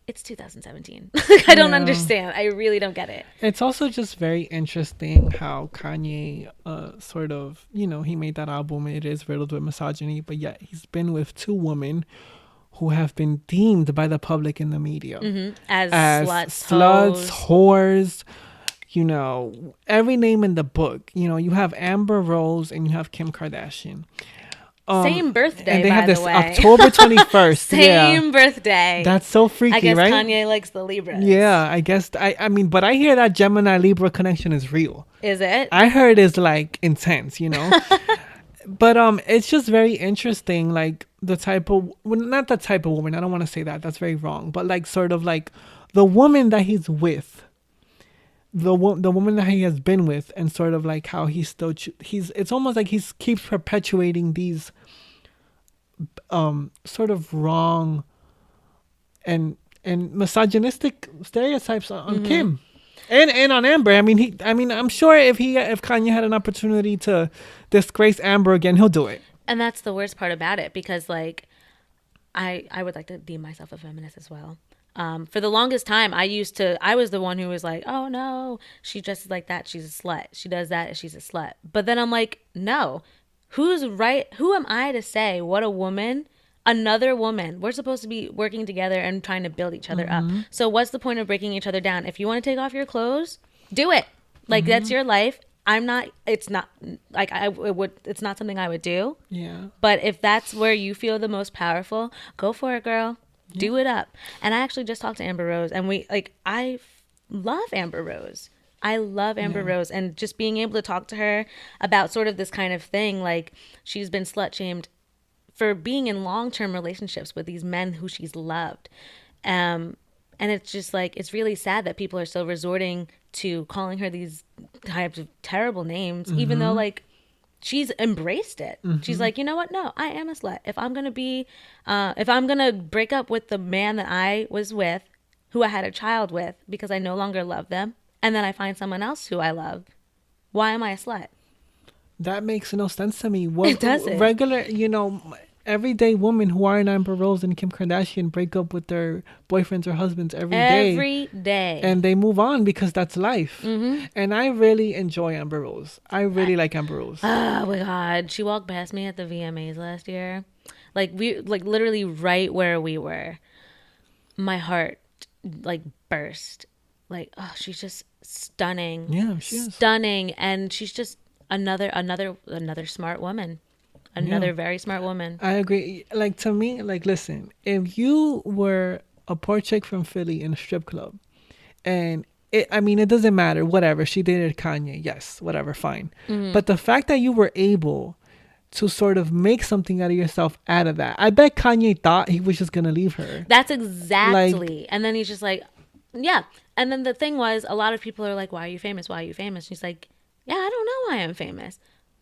It's 2017. I don't Yeah. understand. I really don't get it. It's also just very interesting how Kanye, sort of, he made that album. It is riddled with misogyny, but yet he's been with two women who have been deemed by the public in the media As as sluts, sluts, hoes. whores, every name in the book. You have Amber Rose and you have Kim Kardashian. Same birthday, And they by have the this way. October 21st. Yeah. Same birthday. That's so freaky, I guess right? Kanye likes the Libras. Yeah, I guess. I mean, but I hear that Gemini Libra connection is real. Is it? I heard it's like intense, But it's just very interesting, like the type of, well, not the type of woman. I don't want to say that. That's very wrong. But like sort of like the woman that he's with, the woman that he has been with, and sort of like how he's still he's. It's almost like he's keeps perpetuating these sort of wrong and misogynistic stereotypes on Kim. And on Amber. I mean I'm sure if Kanye had an opportunity to disgrace Amber again, he'll do it. And that's the worst part about it because, like, I would like to deem myself a feminist as well. For the longest time, I was the one who was like, oh no, she dresses like that, she's a slut. She does that, she's a slut. But then I'm like, no, who's right? Who am I to say what another woman, we're supposed to be working together and trying to build each other up. So what's the point of breaking each other down? If you want to take off your clothes, do it. Like, that's your life. It's not like it's not something I would do. Yeah. But if that's where you feel the most powerful, go for it, girl. Yeah. Do it up. And I actually just talked to Amber Rose, and I love Amber Rose. I love Amber Rose, and just being able to talk to her about sort of this kind of thing, like she's been slut shamed for being in long-term relationships with these men who she's loved. And it's just like, it's really sad that people are still resorting to calling her these types of terrible names, even though like she's embraced it. She's like, you know what? No, I am a slut. If I'm going to break up with the man that I was with, who I had a child with, because I no longer love them, and then I find someone else who I love, why am I a slut? That makes no sense to me. What It doesn't. regular, everyday women who are in Amber Rose and Kim Kardashian break up with their boyfriends or husbands every day. Every day. And they move on because that's life. And I really enjoy Amber Rose. I really like Amber Rose. Oh my God. She walked past me at the VMAs last year. Like literally right where we were. My heart like burst. Like, oh, she's just stunning. Yeah, she is. Stunning. And she's just another smart woman. Another very smart woman. I agree. Like, to me, like, listen, if you were a poor chick from Philly in a strip club, and it doesn't matter, whatever, she dated Kanye, yes, whatever, fine. But the fact that you were able to sort of make something out of yourself out of that, I bet Kanye thought he was just going to leave her. That's exactly. And then he's just like, yeah. And then the thing was, a lot of people are like, why are you famous? Why are you famous? And he's like, yeah, I don't know why I'm famous.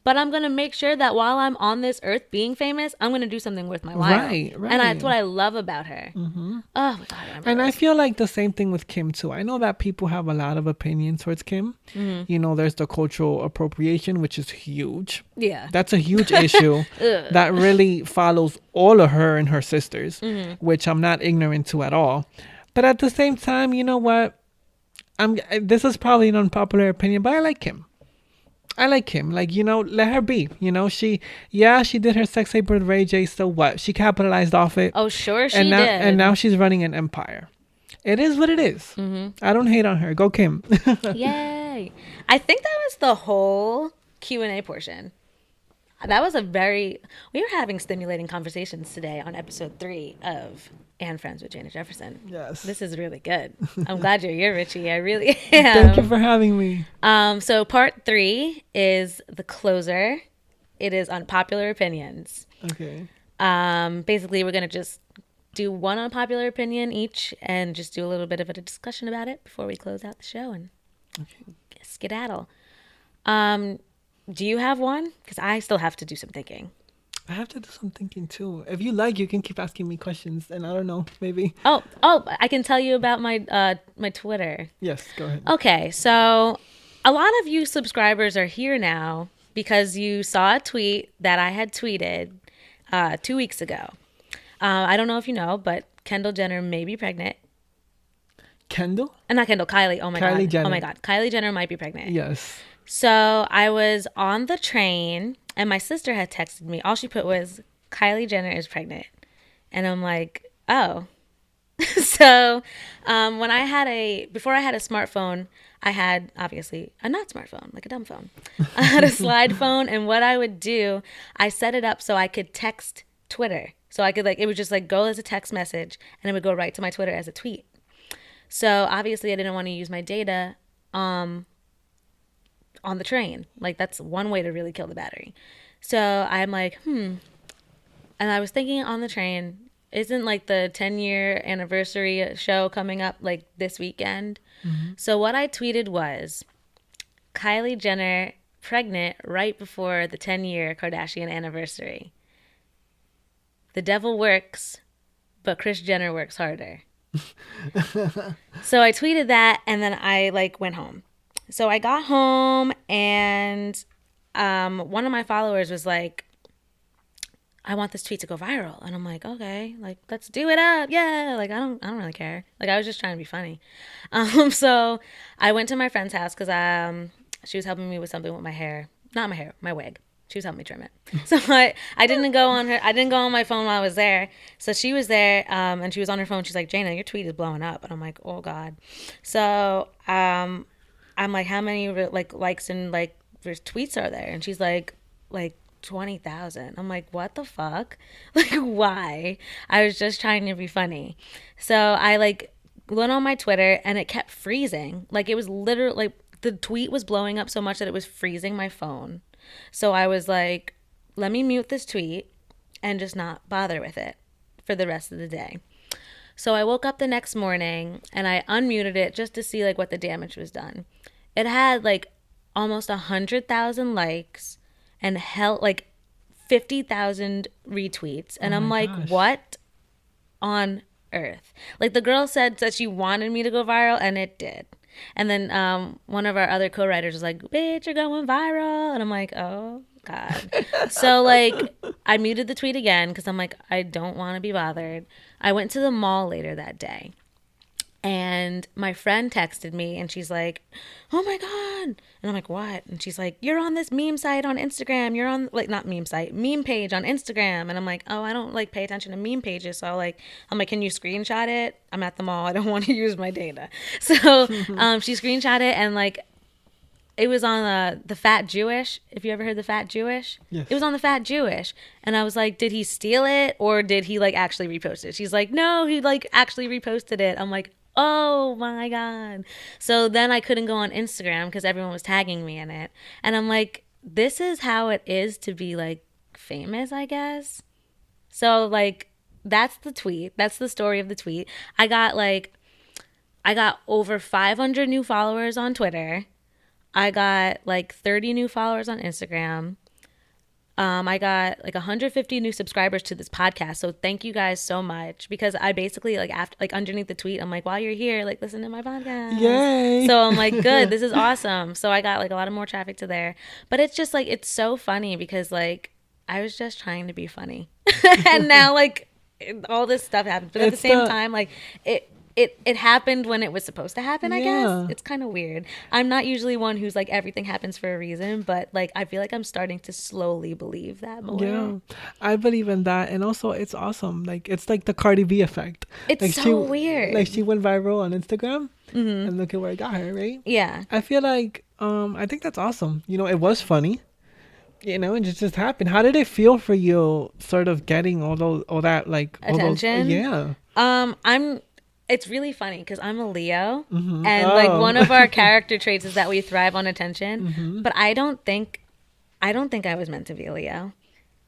But I'm going to make sure that while I'm on this earth being famous, I'm going to do something worth my while. Right. And that's what I love about her. Oh, my God. And I feel like the same thing with Kim, too. I know that people have a lot of opinions towards Kim. There's the cultural appropriation, which is huge. Yeah. That's a huge issue that really follows all of her and her sisters, which I'm not ignorant to at all. But at the same time, you know what? This is probably an unpopular opinion, but I like Kim. I like Kim. Like, let her be. She did her sex tape with Ray J. So what? She capitalized off it, Oh, sure and she now did. she's running an empire. It is what it is. Mm-hmm. I don't hate on her. Go Kim. Yay! I think that was the whole Q&A portion. That was we were having stimulating conversations today on episode 3 of And Friends with Janet Jefferson. Yes. This is really good. I'm glad you're here, Richie. I really Thank you am. for having me. So part 3 is the closer. It is unpopular opinions. Okay. Basically, we're going to just do one unpopular opinion each and just do a little bit of a discussion about it before we close out the show and skedaddle. Do you have one? Because I still have to do some thinking. I have to do some thinking too. If you like, you can keep asking me questions, and I don't know, maybe. Oh! I can tell you about my Twitter. Yes, go ahead. Okay, so a lot of you subscribers are here now because you saw a tweet that I had tweeted 2 weeks ago. I don't know if you know, but Kendall Jenner may be pregnant. Kendall? Not Kendall, Kylie. Oh my Kylie god. Jenner. Oh my god. Kylie Jenner might be pregnant. Yes. So I was on the train and my sister had texted me. All she put was Kylie Jenner is pregnant. And I'm like, oh. So before I had a smartphone, I had obviously a not smartphone, like a dumb phone. I had a slide phone, and what I would do, I set it up so I could text Twitter. So I could it would just go as a text message and it would go right to my Twitter as a tweet. So obviously I didn't want to use my data on the train. Like that's one way to really kill the battery. So I'm like, and I was thinking on the train, isn't the 10-year anniversary show coming up this weekend? Mm-hmm. So what I tweeted was Kylie Jenner pregnant right before the 10-year Kardashian anniversary. The devil works, but Kris Jenner works harder. So I tweeted that and then I went home. So I got home and one of my followers was like, I want this tweet to go viral. And I'm like, okay, let's do it up. Yeah. I don't really care. I was just trying to be funny. So I went to my friend's house because she was helping me with something with my hair. Not my hair, my wig. She was helping me trim it. So I didn't go on my phone while I was there. So she was there and she was on her phone. She's like, Jana, your tweet is blowing up. And I'm like, oh God. So I'm like, how many likes and tweets are there? And she's like 20,000. I'm like, what the fuck? Why? I was just trying to be funny. So I went on my Twitter and it kept freezing. It was literally the tweet was blowing up so much that it was freezing my phone. So I was like, let me mute this tweet and just not bother with it for the rest of the day. So I woke up the next morning and I unmuted it just to see what the damage was done. It had almost 100,000 likes and 50,000 retweets. And I'm like, gosh. What on earth? The girl said that she wanted me to go viral and it did. And then one of our other co-writers was like, bitch, you're going viral. And I'm like, oh, God. So, I muted the tweet again because I'm like, I don't want to be bothered. I went to the mall later that day. And my friend texted me and she's like, oh, my God. And I'm like, what? And she's like, you're on this meme site on Instagram. You're on, not meme site, meme page on Instagram. And I'm like, oh, I don't, pay attention to meme pages. So, I'm like, can you screenshot it? I'm at the mall. I don't want to use my data. So she screenshot it and, it was on the Fat Jewish. If you ever heard the Fat Jewish, yes. It was on the Fat Jewish, and I was like, did he steal it or did he actually repost it? She's like, no, he actually reposted it. I'm like, oh my God. So then I couldn't go on Instagram because everyone was tagging me in it, and I'm like, this is how it is to be famous, I guess. So that's the tweet. That's the story of the tweet. I got over 500 new followers on Twitter. I got 30 new followers on Instagram. I got 150 new subscribers to this podcast. So thank you guys so much because I basically after underneath the tweet, I'm like, while you're here, listen to my podcast. Yay. So I'm like, good, this is awesome. So I got a lot of more traffic to there. But it's just it's so funny because I was just trying to be funny. And now all this stuff happens. But at the same time, it happened when it was supposed to happen, I guess. Yeah. It's kind of weird. I'm not usually one who's like everything happens for a reason, but like I feel like I'm starting to slowly believe that more. Yeah, I believe in that, and also it's awesome. Like it's like the Cardi B effect. It's Like she, so like she weird. went viral on Instagram, Hmm. and look at where it got her. Right? Yeah. I feel like, I think that's awesome. You know, it was funny. You know, and it just happened. How did it feel for you, sort of getting all that, like all those? Attention. Yeah. I'm it's really funny because I'm a Leo, and like one of our Oh. character traits is that we thrive on attention. hmm But I don't think I was meant to be a Leo,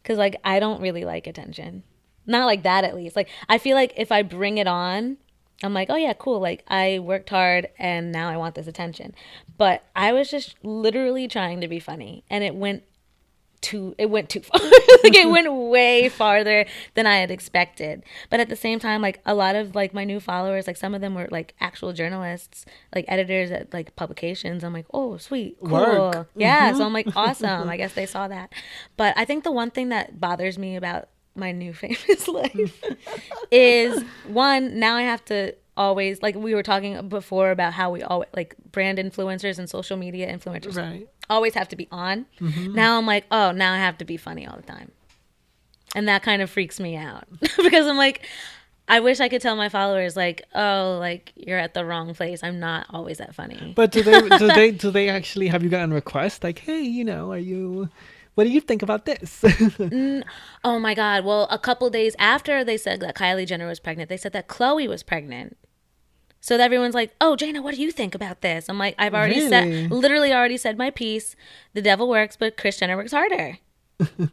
because like I don't really like attention. Not like that, at least. Like I feel like if I bring it on, I'm like, oh yeah, cool. Like I worked hard and now I want this attention. But I was just literally trying to be funny, and it went too far. Like it went way farther than I had expected. But at the same time, like a lot of like my new followers, like some of them were like actual journalists, like editors at like publications. I'm like, oh sweet, cool. Work. Yeah. So I'm like, awesome. I guess they saw that. But I think the one thing that bothers me about my new famous life is, one, now I have to always, like we were talking before about how we always, like brand influencers and social media influencers Right. always have to be on. Now I'm like, oh, now I have to be funny all the time. And that kind of freaks me out because I'm like, I wish I could tell my followers like, oh, like you're at the wrong place. I'm not always that funny. But do they actually have you gotten requests like, hey, are you? What do you think about this? Oh my God. Well, a couple days after they said that Kylie Jenner was pregnant, they said that Chloe was pregnant. So that everyone's like, oh, Jana, what do you think about this? I'm like, I've already Really? said, literally already said my piece. The devil works, but Kris Jenner works harder.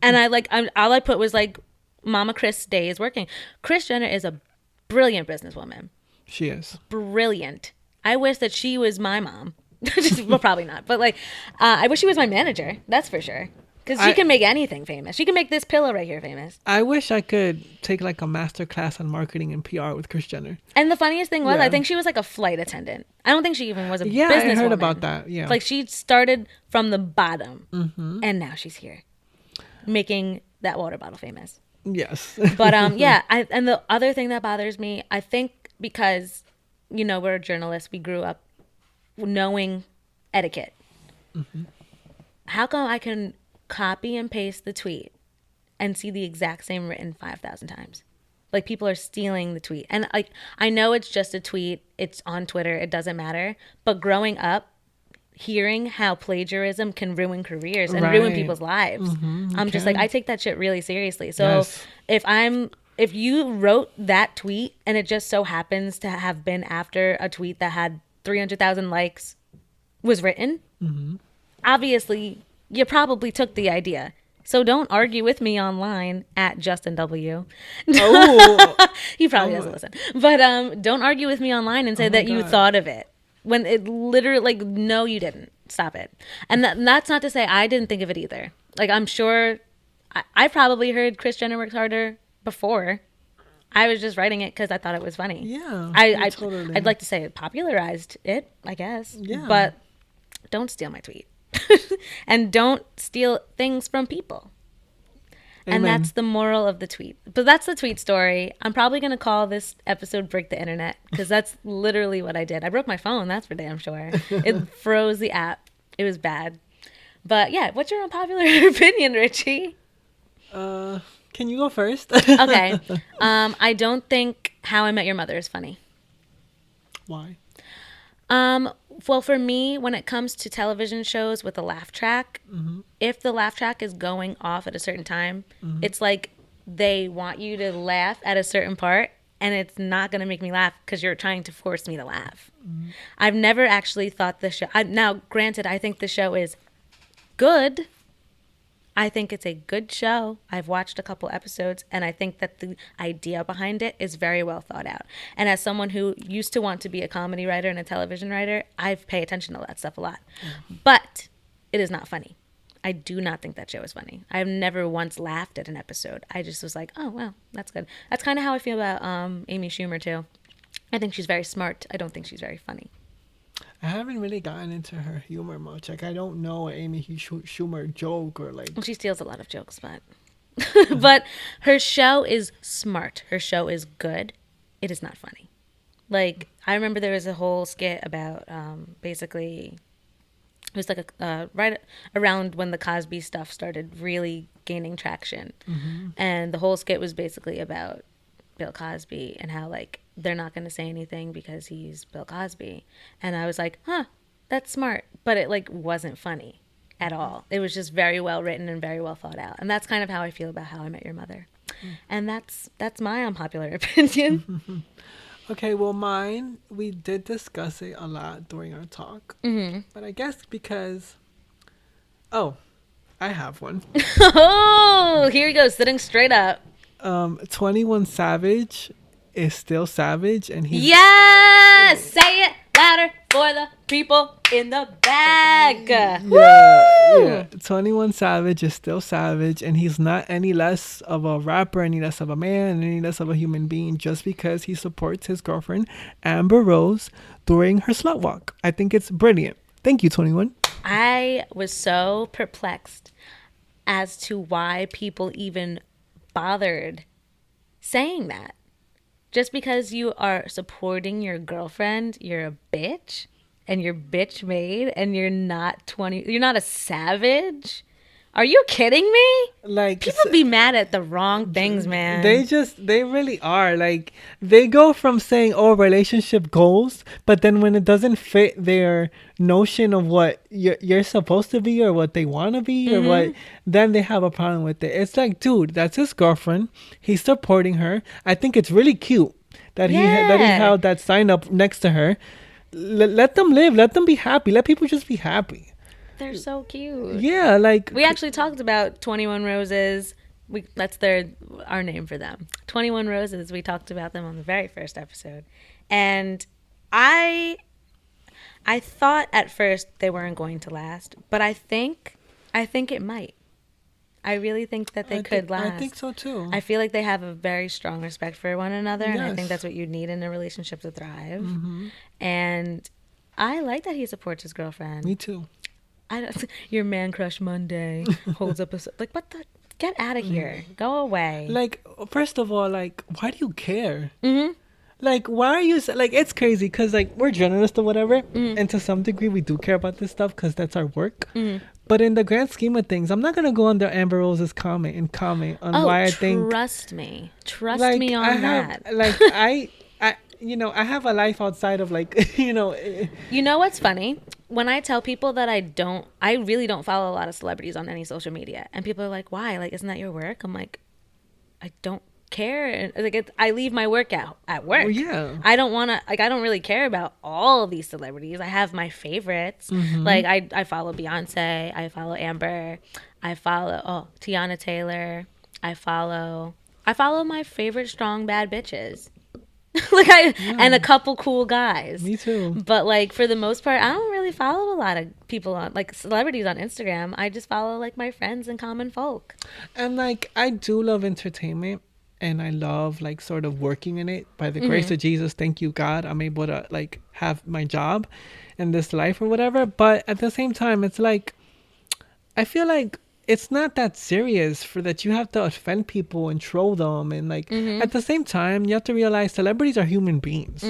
And all I put was like, Mama Kris Day is working. Kris Jenner is a brilliant businesswoman. She is. Brilliant. I wish that she was my mom. Well, probably not. But like, I wish she was my manager. That's for sure. Because she I can make anything famous. She can make this pillow right here famous. I wish I could take like a master class on marketing and PR with Kris Jenner. And the funniest thing was, I Yeah. think she was like a flight attendant. I don't think she even was a Yeah, businesswoman. I heard about that. Yeah. Like she started from the bottom, and now she's here, making that water bottle famous. Yes. But yeah. And the other thing that bothers me, I think, because we're journalists, we grew up knowing etiquette. How come I can copy and paste the tweet and see the exact same written 5,000 times? Like people are stealing the tweet. And like I know it's just a tweet, it's on Twitter, it doesn't matter. But growing up, hearing how plagiarism can ruin careers and ruin Right. people's lives, I'm just can. like, I take that shit really seriously. So Yes. if you wrote that tweet and it just so happens to have been after a tweet that had 300,000 likes was written, obviously you probably took the idea. So don't argue with me online at Justin W. Oh. He probably doesn't listen. But don't argue with me online and say that you God. thought of it. When it literally, like, no, you didn't. Stop it. And that's not to say I didn't think of it either. Like, I'm sure I probably heard Kris Jenner works harder before. I was just writing it because I thought it was funny. Yeah. Totally. I'd like to say it popularized it, I guess. Yeah. But don't steal my tweet. And don't steal things from people. And Amen. that's the moral of the tweet. But that's the tweet story. I'm probably going to call this episode Break the Internet, because that's literally what I did. I broke my phone, that's for damn sure. It froze the app. It was bad. But yeah, what's your unpopular opinion, Richie? Can you go first? Okay. I don't think How I Met Your Mother is funny. Why? Well, for me, when it comes to television shows with a laugh track, if the laugh track is going off at a certain time, it's like they want you to laugh at a certain part, and it's not going to make me laugh because you're trying to force me to laugh. I've never actually thought the show... now, granted, I think the show is good. I think it's a good show. I've watched a couple episodes, and I think that the idea behind it is very well thought out. And as someone who used to want to be a comedy writer and a television writer, I pay attention to that stuff a lot. But it is not funny. I do not think that show is funny. I've never once laughed at an episode. I just was like, oh, wow, that's good. That's kind of how I feel about Amy Schumer, too. I think she's very smart. I don't think she's very funny. I haven't really gotten into her humor much. Like, I don't know Amy Schumer joke or like. Well, she steals a lot of jokes, but but her show is smart. Her show is good. It is not funny. Like, I remember there was a whole skit about basically it was like right around when the Cosby stuff started really gaining traction, Mm-hmm. and the whole skit was basically about Bill Cosby and how like they're not going to say anything because he's Bill Cosby. And I was like, huh, that's smart, but it like wasn't funny at all. It was just very well written and very well thought out, and that's kind of how I feel about How I Met Your Mother. And that's my unpopular opinion. Okay, well, mine, we did discuss it a lot during our talk. Mm-hmm. But I guess because, oh, I have one. Oh, here he goes, sitting straight up. 21 Savage is still Savage, and he's. Yes! Say it louder for the people in the back. Yeah, Woo! yeah. 21 Savage is still Savage, and he's not any less of a rapper, any less of a man, any less of a human being just because he supports his girlfriend, Amber Rose, during her slut walk. I think it's brilliant. Thank you, 21. I was so perplexed as to why people even bothered saying that. Just because you are supporting your girlfriend, you're a bitch and you're bitch made and you're not 20, you're not a savage. Are you kidding me? Like, People be mad at the wrong things, man. they really are. Like, they go from saying, oh, relationship goals, but then when it doesn't fit their notion of what you're supposed to be or what they want to be or what, then they have a problem with it. It's like, dude, that's his girlfriend. He's supporting her. I think it's really cute that that he held that sign up next to her. Let them live. Let them be happy. Let people just be happy. They're so cute. Yeah, like We actually talked about 21 Roses. That's our name for them. 21 Roses. We talked about them on the very first episode. And I thought at first they weren't going to last, but I think it might. I really think that they could last. I think so too. I feel like they have a very strong respect for one another, and I Yes. think that's what you need in a relationship to thrive. Mm-hmm. And I like that he supports his girlfriend. Me too. Your man crush Monday holds up like, what the? Get out of here. Go away. Like, first of all, like, why do you care? Mm-hmm. Like, why are you like? It's crazy because like we're journalists or whatever, and to some degree we do care about this stuff because that's our work. But in the grand scheme of things, I'm not gonna go under Amber Rose's comment on why I think. Trust me Like, me on that. Like I I have a life outside of like You know what's funny? When I tell people that I really don't follow a lot of celebrities on any social media, and people are like, "Why? Like, isn't that your work?" I'm like, I don't care. Like, I leave my work out at work. Well, yeah. I don't want to. Like, I don't really care about all of these celebrities. I have my favorites. Like, I follow Beyonce. I follow Amber. I follow Tiana Taylor. I follow my favorite strong bad bitches. And a couple cool guys. Me too. But like for the most part, I don't really follow a lot of people on like celebrities on Instagram. I just follow like my friends and common folk. And like I do love entertainment, and I love like sort of working in it. By the grace of Jesus, thank you God, I'm able to like have my job in this life or whatever. But at the same time, it's like I feel like it's not that serious for that you have to offend people and troll them, and like at the same time you have to realize celebrities are human beings.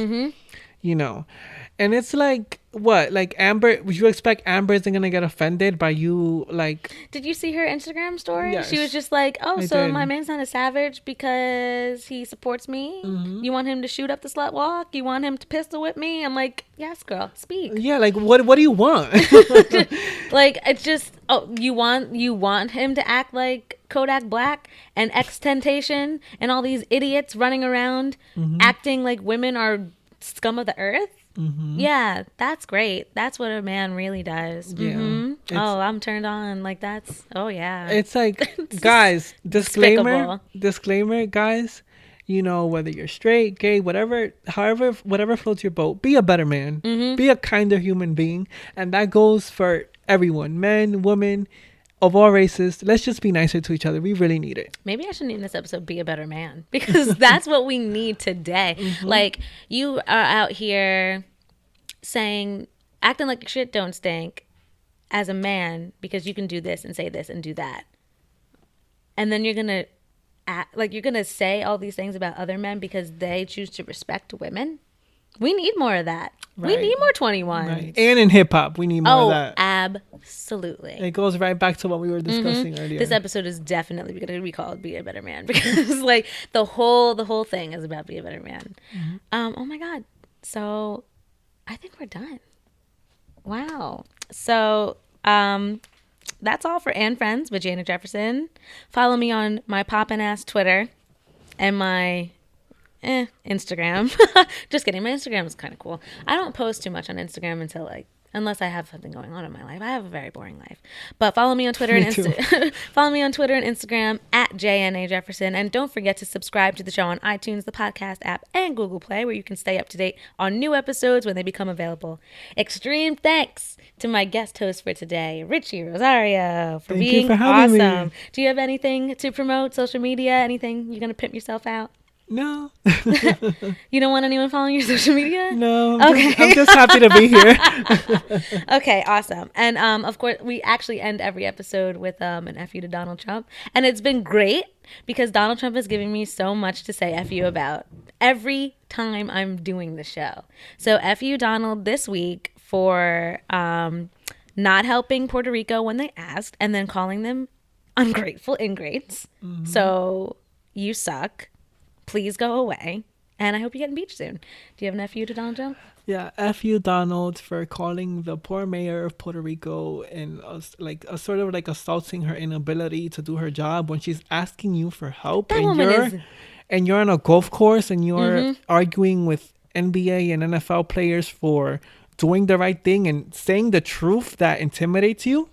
And it's like what, like Amber, would you expect Amber isn't gonna get offended by you? Like, did you see her Instagram story? Yes. She was just like, oh, I so did. my man's not a savage because he supports me. You want him to shoot up the slut walk? You want him to pistol whip me? I'm like, yes, girl, speak. yeah, like what do you want? Like, it's just, you want him to act like Kodak Black and X-Temptation and all these idiots running around acting like women are scum of the earth? Yeah, that's great. That's what a man really does. Yeah. I'm turned on. Like, that's, yeah. It's like, It's guys, despicable. disclaimer, guys, whether you're straight, gay, whatever floats your boat, be a better man, be a kinder human being. And that goes for everyone, men, women, of all races. Let's just be nicer to each other. We really need it. Maybe I should name this episode Be a Better Man, because that's what we need today. Like, you are out here acting like your shit don't stink as a man because you can do this and say this and do that. And then you're going to say all these things about other men because they choose to respect women. We need more of that. We Right. need more 21s. Right. And in hip hop, we need more of Oh, that. absolutely. It goes right back to what we were discussing earlier. This episode is definitely going to be called "Be a Better Man" because, like, the whole thing is about be a better man. Oh my god! So, I think we're done. Wow. So, that's all for And Friends with Janet Jefferson. Follow me on my poppin' ass Twitter and my Instagram. Just kidding. My Instagram is kind of cool. I don't post too much on Instagram until unless I have something going on in my life. I have a very boring life. But follow me on Twitter and follow me on Twitter and Instagram at JNA Jefferson. And don't forget to subscribe to the show on iTunes, the podcast app, and Google Play, where you can stay up to date on new episodes when they become available. Extreme thanks to my guest host for today, Richy Rosario, for being awesome. Do you have anything to promote? Social media? Anything? You're gonna pimp yourself out? No. You don't want anyone following your social media? No. Okay. I'm just happy to be here. Okay, awesome. And of course, we actually end every episode with an F you to Donald Trump. And it's been great because Donald Trump is giving me so much to say F you about every time I'm doing the show. So F you, Donald, this week for not helping Puerto Rico when they asked and then calling them ungrateful ingrates. Mm-hmm. So you suck. Please go away. And I hope you get impeached soon. Do you have an F you to Donald Trump? Yeah, F you, Donald, for calling the poor mayor of Puerto Rico and sort of like assaulting her inability to do her job when she's asking you for help. And you're on a golf course and you're arguing with NBA and NFL players for doing the right thing and saying the truth that intimidates you.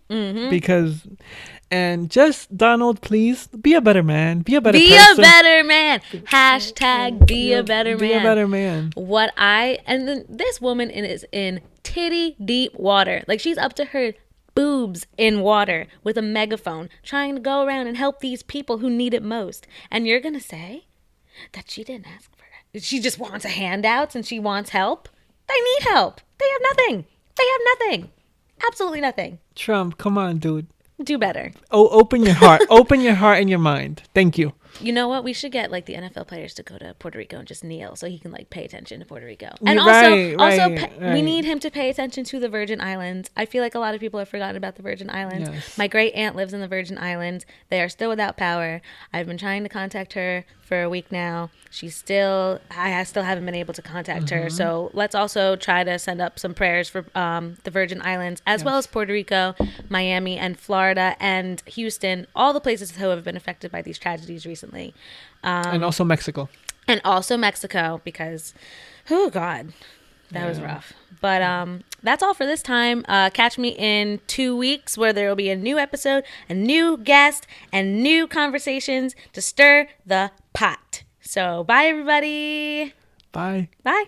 And just, Donald, please be a better man. Be a better person. Be a better man. Hashtag be a better man. Be a better man. And then this woman is in titty deep water. Like, she's up to her boobs in water with a megaphone trying to go around and help these people who need it most. And you're going to say that she didn't ask for it. She just wants a handout and she wants help. They need help. They have nothing. They have nothing. Absolutely nothing. Trump, come on, dude. Do better. Oh, open your heart. Open your heart and your mind. Thank you. You know what? We should get the NFL players to go to Puerto Rico and just kneel so he can pay attention to Puerto Rico. And we need him to pay attention to the Virgin Islands. I feel like a lot of people have forgotten about the Virgin Islands. Yes. My great aunt lives in the Virgin Islands. They are still without power. I've been trying to contact her for a week now. I still haven't been able to contact her. So let's also try to send up some prayers for the Virgin Islands, as well as Puerto Rico, Miami, and Florida, and Houston, all the places who have been affected by these tragedies recently. And also Mexico. And also Mexico, because, oh, God, that was rough. But that's all for this time. Catch me in 2 weeks where there will be a new episode, a new guest, and new conversations to stir the pot. So bye, everybody. Bye. Bye.